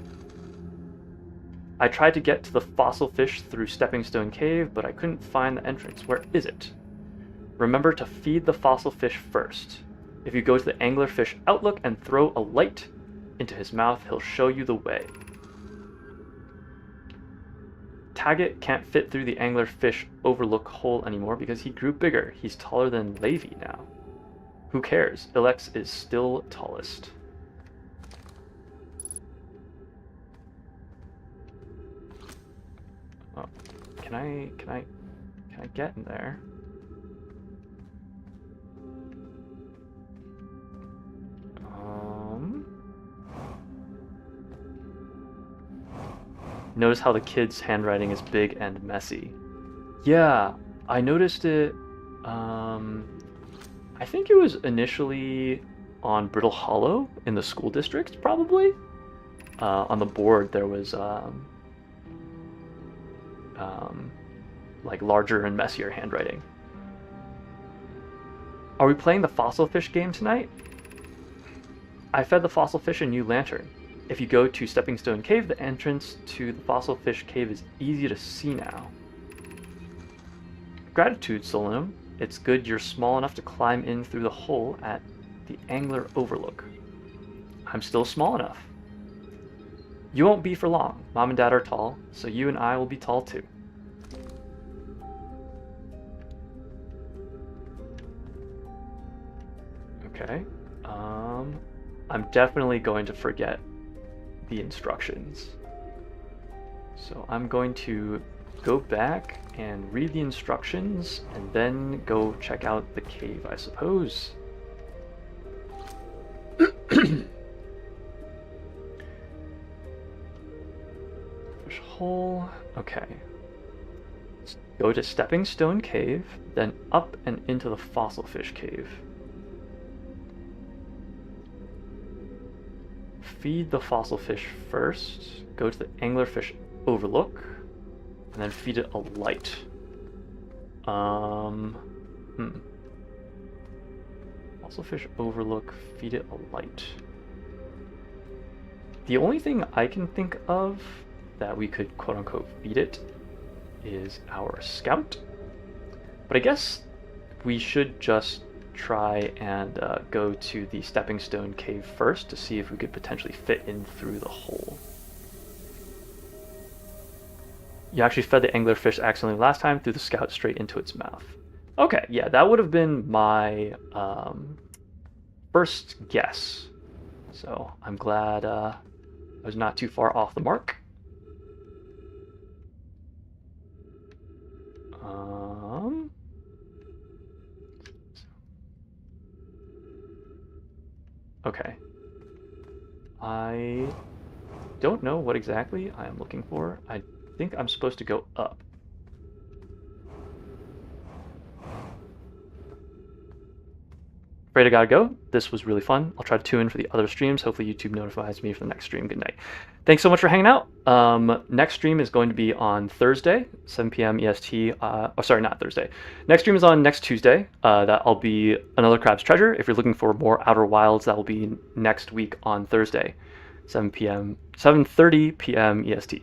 I tried to get to the fossil fish through Stepping Stone Cave, but I couldn't find the entrance. Where is it? Remember to feed the fossil fish first. If you go to the Anglerfish Outlook and throw a light into his mouth, he'll show you the way. Taggett can't fit through the Anglerfish Overlook hole anymore because he grew bigger. He's taller than Levi now. Who cares? Ilex is still tallest. Oh, can I get in there? Notice how the kid's handwriting is big and messy. Yeah, I noticed it. I think it was initially on Brittle Hollow in the school district, probably. On the board there was like larger and messier handwriting. Are we playing the fossil fish game tonight? I fed the fossil fish a new lantern. If you go to Stepping Stone Cave, the entrance to the fossil fish cave is easy to see now. Gratitude, Solinum. It's good you're small enough to climb in through the hole at the Angler Overlook. I'm still small enough. You won't be for long. Mom and Dad are tall, so you and I will be tall too. Okay. I'm definitely going to forget the instructions. So I'm going to go back and read the instructions and then go check out the cave, I suppose. Fish hole. Okay. Let's go to Stepping Stone Cave, then up and into the Fossil Fish Cave. Feed the fossil fish first, go to the Anglerfish Overlook, and then feed it a light. Fossil Fish Overlook, feed it a light. The only thing I can think of that we could quote-unquote feed it is our scout. But I guess we should just try and go to the Stepping Stone Cave first to see if we could potentially fit in through the hole. You actually fed the anglerfish accidentally last time, threw the scout straight into its mouth. Okay, yeah, that would have been my first guess. So I'm glad I was not too far off the mark. Okay. I don't know what exactly I am looking for. I think I'm supposed to go up. afraid I gotta go. This was really fun. I'll try to tune in for the other streams. Hopefully YouTube notifies me for the next stream. Good night. Thanks so much for hanging out. Next stream is going to be on Thursday, 7 p.m. EST. Oh, sorry, not Thursday. Next stream is on next Tuesday. That'll be another Crab's Treasure. If you're looking for more Outer Wilds, that will be next week on Thursday, 7:30 p.m. EST.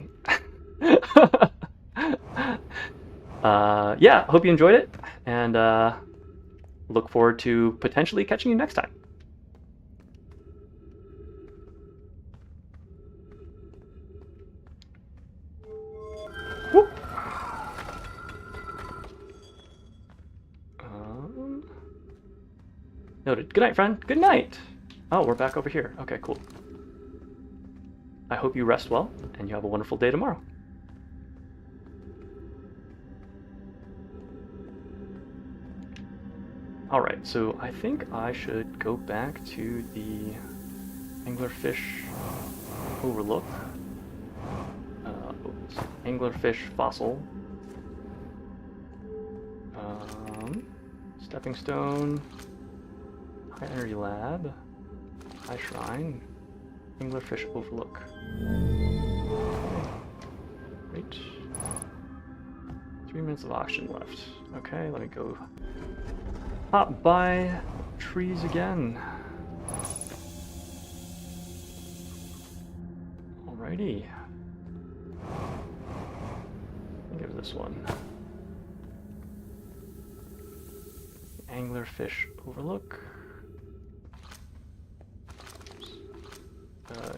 Yeah, hope you enjoyed it, and look forward to potentially catching you next time. Whoop. Noted. Good night, friend. Good night. Oh, we're back over here. Okay, cool. I hope you rest well, and you have a wonderful day tomorrow. Alright, so I think I should go back to the anglerfish overlook. Anglerfish fossil. Stepping stone. High energy lab. High shrine. Anglerfish overlook. Great. 3 minutes of oxygen left. Okay, let me go hop by trees again. Alrighty. I'll give this one. Anglerfish overlook.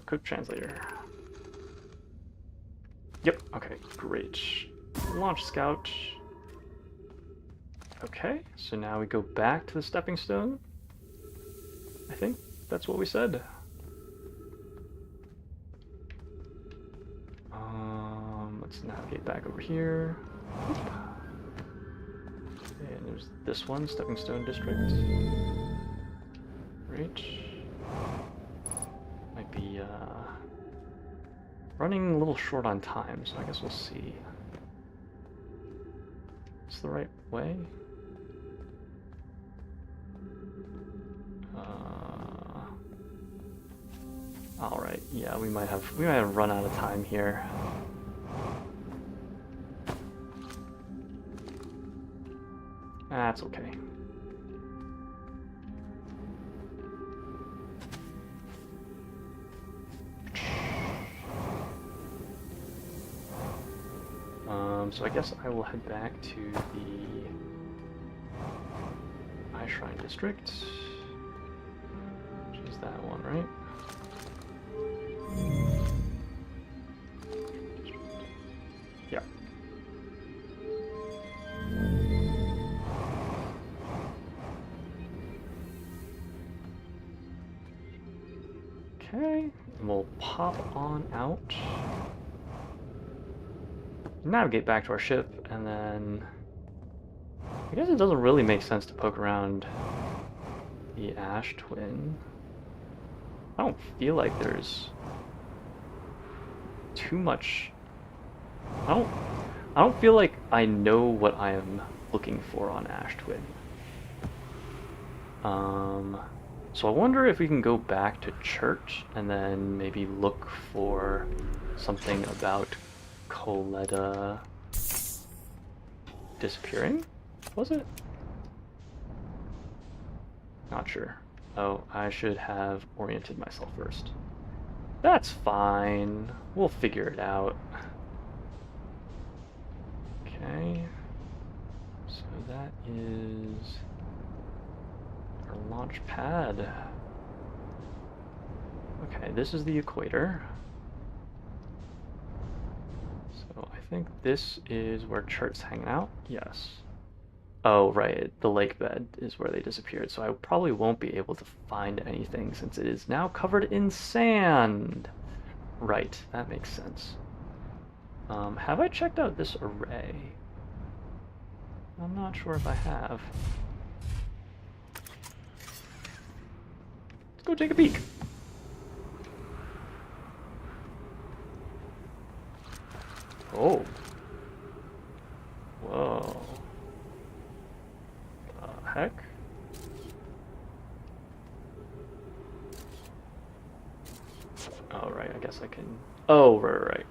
Quick translator. Yep, okay, great. Launch scout. Okay, so now we go back to the stepping stone. I think that's what we said. Let's navigate back over here. And there's this one, stepping stone district. Great. Might be running a little short on time, so I guess we'll see. It's the right way. All right, yeah, we might have run out of time here. That's okay. So I guess I will head back to the High Shrine District, which is that one, right? Yeah. Okay, and we'll pop on out. Navigate back to our ship, and then I guess it doesn't really make sense to poke around the Ash Twin. I don't feel like there's too much. I don't feel like I know what I am looking for on Ash Twin. So I wonder if we can go back to church and then maybe look for something about Coletta disappearing? Was it? Not sure. Oh, I should have oriented myself first. That's fine. We'll figure it out. Okay. So that is our launch pad. Okay, this is the equator. So I think this is where Chert's hanging out. Yes. Oh, right. The lake bed is where they disappeared. So I probably won't be able to find anything since it is now covered in sand. Right. That makes sense. Have I checked out this array? I'm not sure if I have. Let's go take a peek. Oh. Whoa. The heck? Oh, right, I guess I can... Oh, right.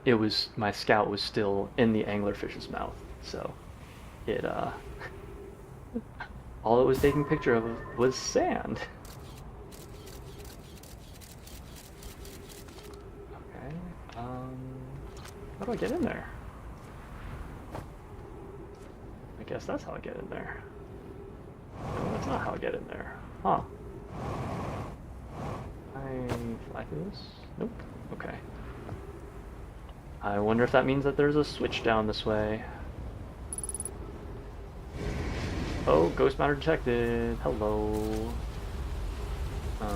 It was... My scout was still in the anglerfish's mouth, so it, all it was taking a picture of was sand. Okay, how do I get in there? I guess that's how I get in there. No, that's not how I get in there. Huh. I fly through this? Nope. Okay. I wonder if that means that there's a switch down this way. Oh, ghost matter detected. Hello. That's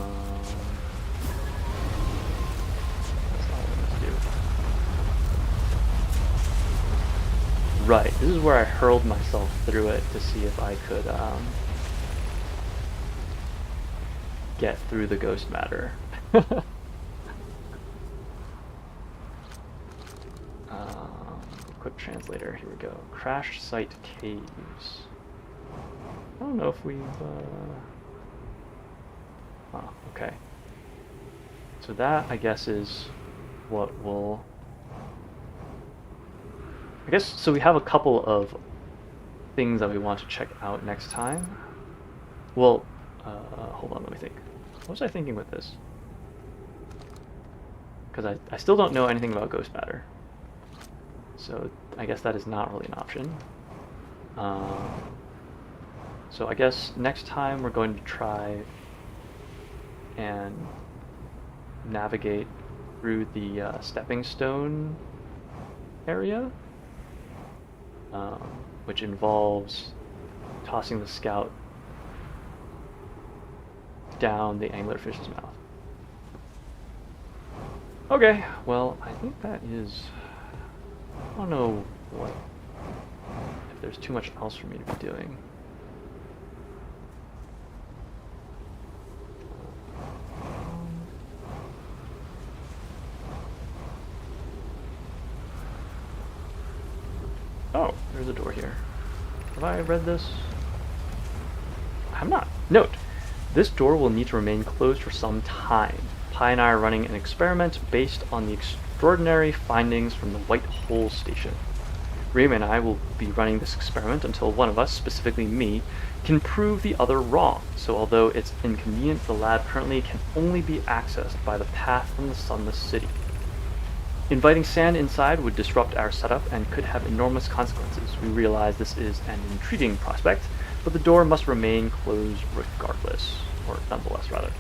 not what I meant to do. Right, this is where I hurled myself through it to see if I could get through the ghost matter. Quick translator, here we go. Crash site caves. I don't know if we've... Oh, okay. So that, I guess, is what will... I guess, so we have a couple of things that we want to check out next time. Well, hold on, let me think. What was I thinking with this? Because I still don't know anything about ghost matter. So I guess that is not really an option. So I guess next time we're going to try and navigate through the stepping stone area, which involves tossing the scout down the anglerfish's mouth. Okay, well, I think that is... I don't know if there's too much else for me to be doing. Oh, there's a door here. Have I read this? I'm not. Note, this door will need to remain closed for some time. Pi and I are running an experiment based on the extraordinary findings from the White Hole Station. Reem and I will be running this experiment until one of us, specifically me, can prove the other wrong. So although it's inconvenient, the lab currently can only be accessed by the path from the Sunless City. Inviting sand inside would disrupt our setup and could have enormous consequences. We realize this is an intriguing prospect, but the door must remain closed regardless, or nonetheless, rather.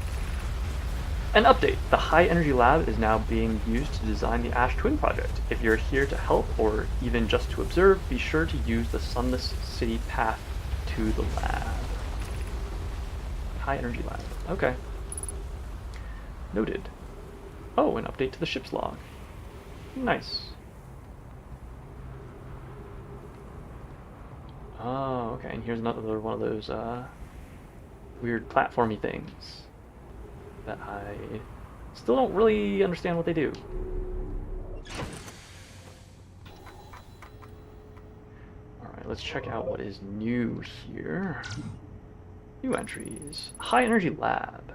An update. The High Energy Lab is now being used to design the Ash Twin project. If you're here to help, or even just to observe, be sure to use the Sunless City path to the lab. High Energy Lab. Okay. Noted. Oh, an update to the ship's log. Nice. Oh, okay, and here's another one of those weird platformy things that I still don't really understand what they do. Alright, let's check out what is new here. New entries. High Energy Lab.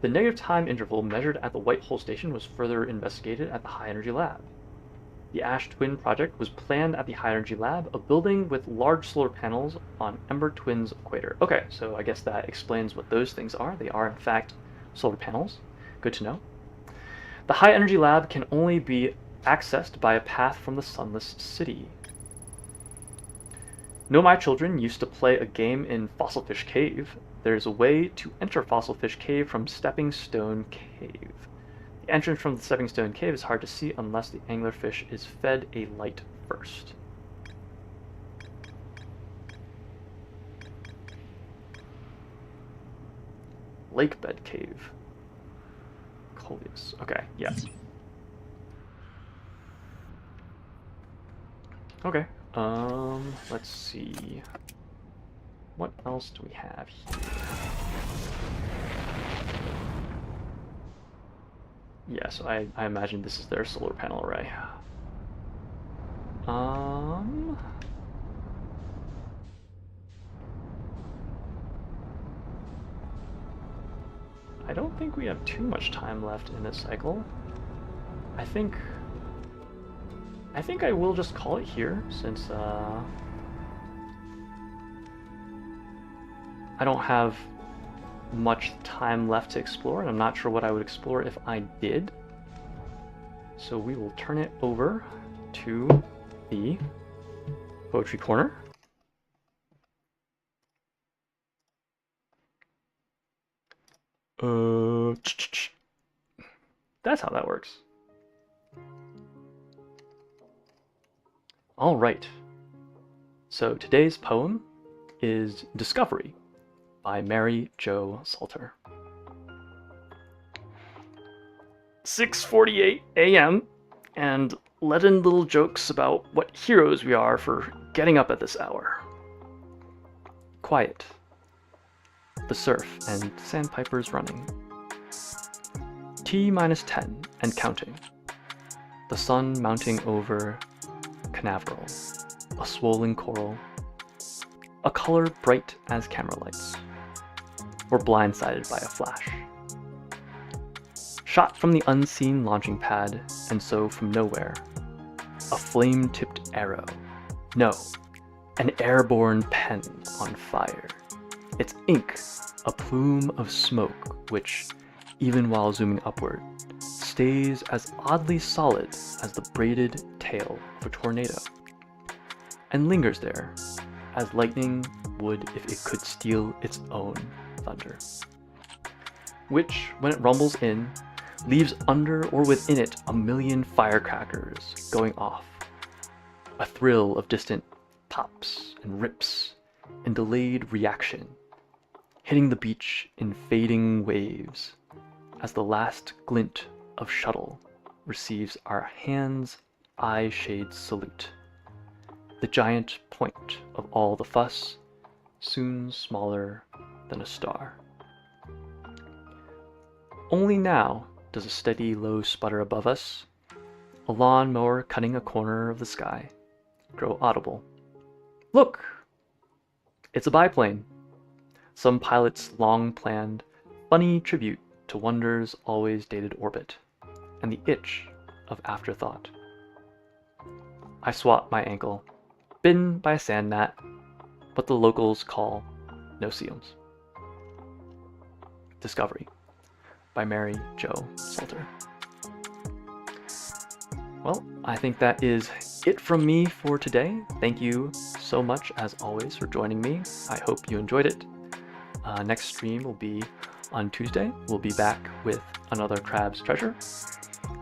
The negative time interval measured at the White Hole Station was further investigated at the High Energy Lab. The Ash Twin project was planned at the High Energy Lab, a building with large solar panels on Ember Twin's equator. Okay, so I guess that explains what those things are. They are, in fact, solar panels. Good to know. The High Energy Lab can only be accessed by a path from the Sunless City. Know my children used to play a game in Fossilfish Cave. There's a way to enter Fossilfish Cave from Stepping Stone Cave. The entrance from the Stepping Stone Cave is hard to see unless the anglerfish is fed a light first. Lakebed Cave. Coleus. Okay, yeah. Okay, let's see. What else do we have here? Yeah, so I imagine this is their solar panel array. I don't think we have too much time left in this cycle. I think I will just call it here, since I don't have much time left to explore, and I'm not sure what I would explore if I did. So we will turn it over to the Poetry Corner. That's how that works. All right. So today's poem is Discovery by Mary Jo Salter. 6:48 a.m. and leaden little jokes about what heroes we are for getting up at this hour. Quiet. The surf and sandpipers running. T-10 and counting. The sun mounting over Canaveral, a swollen coral, a color bright as camera lights. We're blindsided by a flash. Shot from the unseen launching pad, and so from nowhere, a flame-tipped arrow. No, an airborne pen on fire. Its ink, a plume of smoke, which, even while zooming upward, stays as oddly solid as the braided tail of a tornado, and lingers there, as lightning would if it could steal its own thunder, which, when it rumbles in, leaves under or within it a million firecrackers going off, a thrill of distant pops and rips and delayed reaction, hitting the beach in fading waves as the last glint of shuttle receives our hands' eye-shade salute. The giant point of all the fuss, soon smaller than a star. Only now does a steady low sputter above us, a lawn-mower cutting a corner of the sky, grow audible. Look! It's a biplane. Some pilot's long-planned, funny tribute to wonder's always dated orbit, and the itch of afterthought. I swat my ankle, bitten by a sand gnat, what the locals call no-see-ums. Discovery by Mary Jo Salter. Well, I think that is it from me for today. Thank you so much, as always, for joining me. I hope you enjoyed it. Next stream will be on Tuesday. We'll be back with another Crab's Treasure.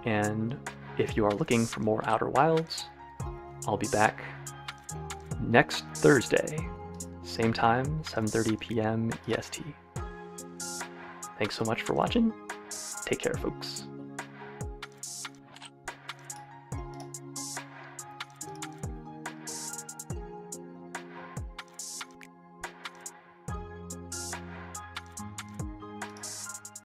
And if you are looking for more Outer Wilds, I'll be back next Thursday, same time, 7:30 p.m. EST. Thanks so much for watching. Take care, folks.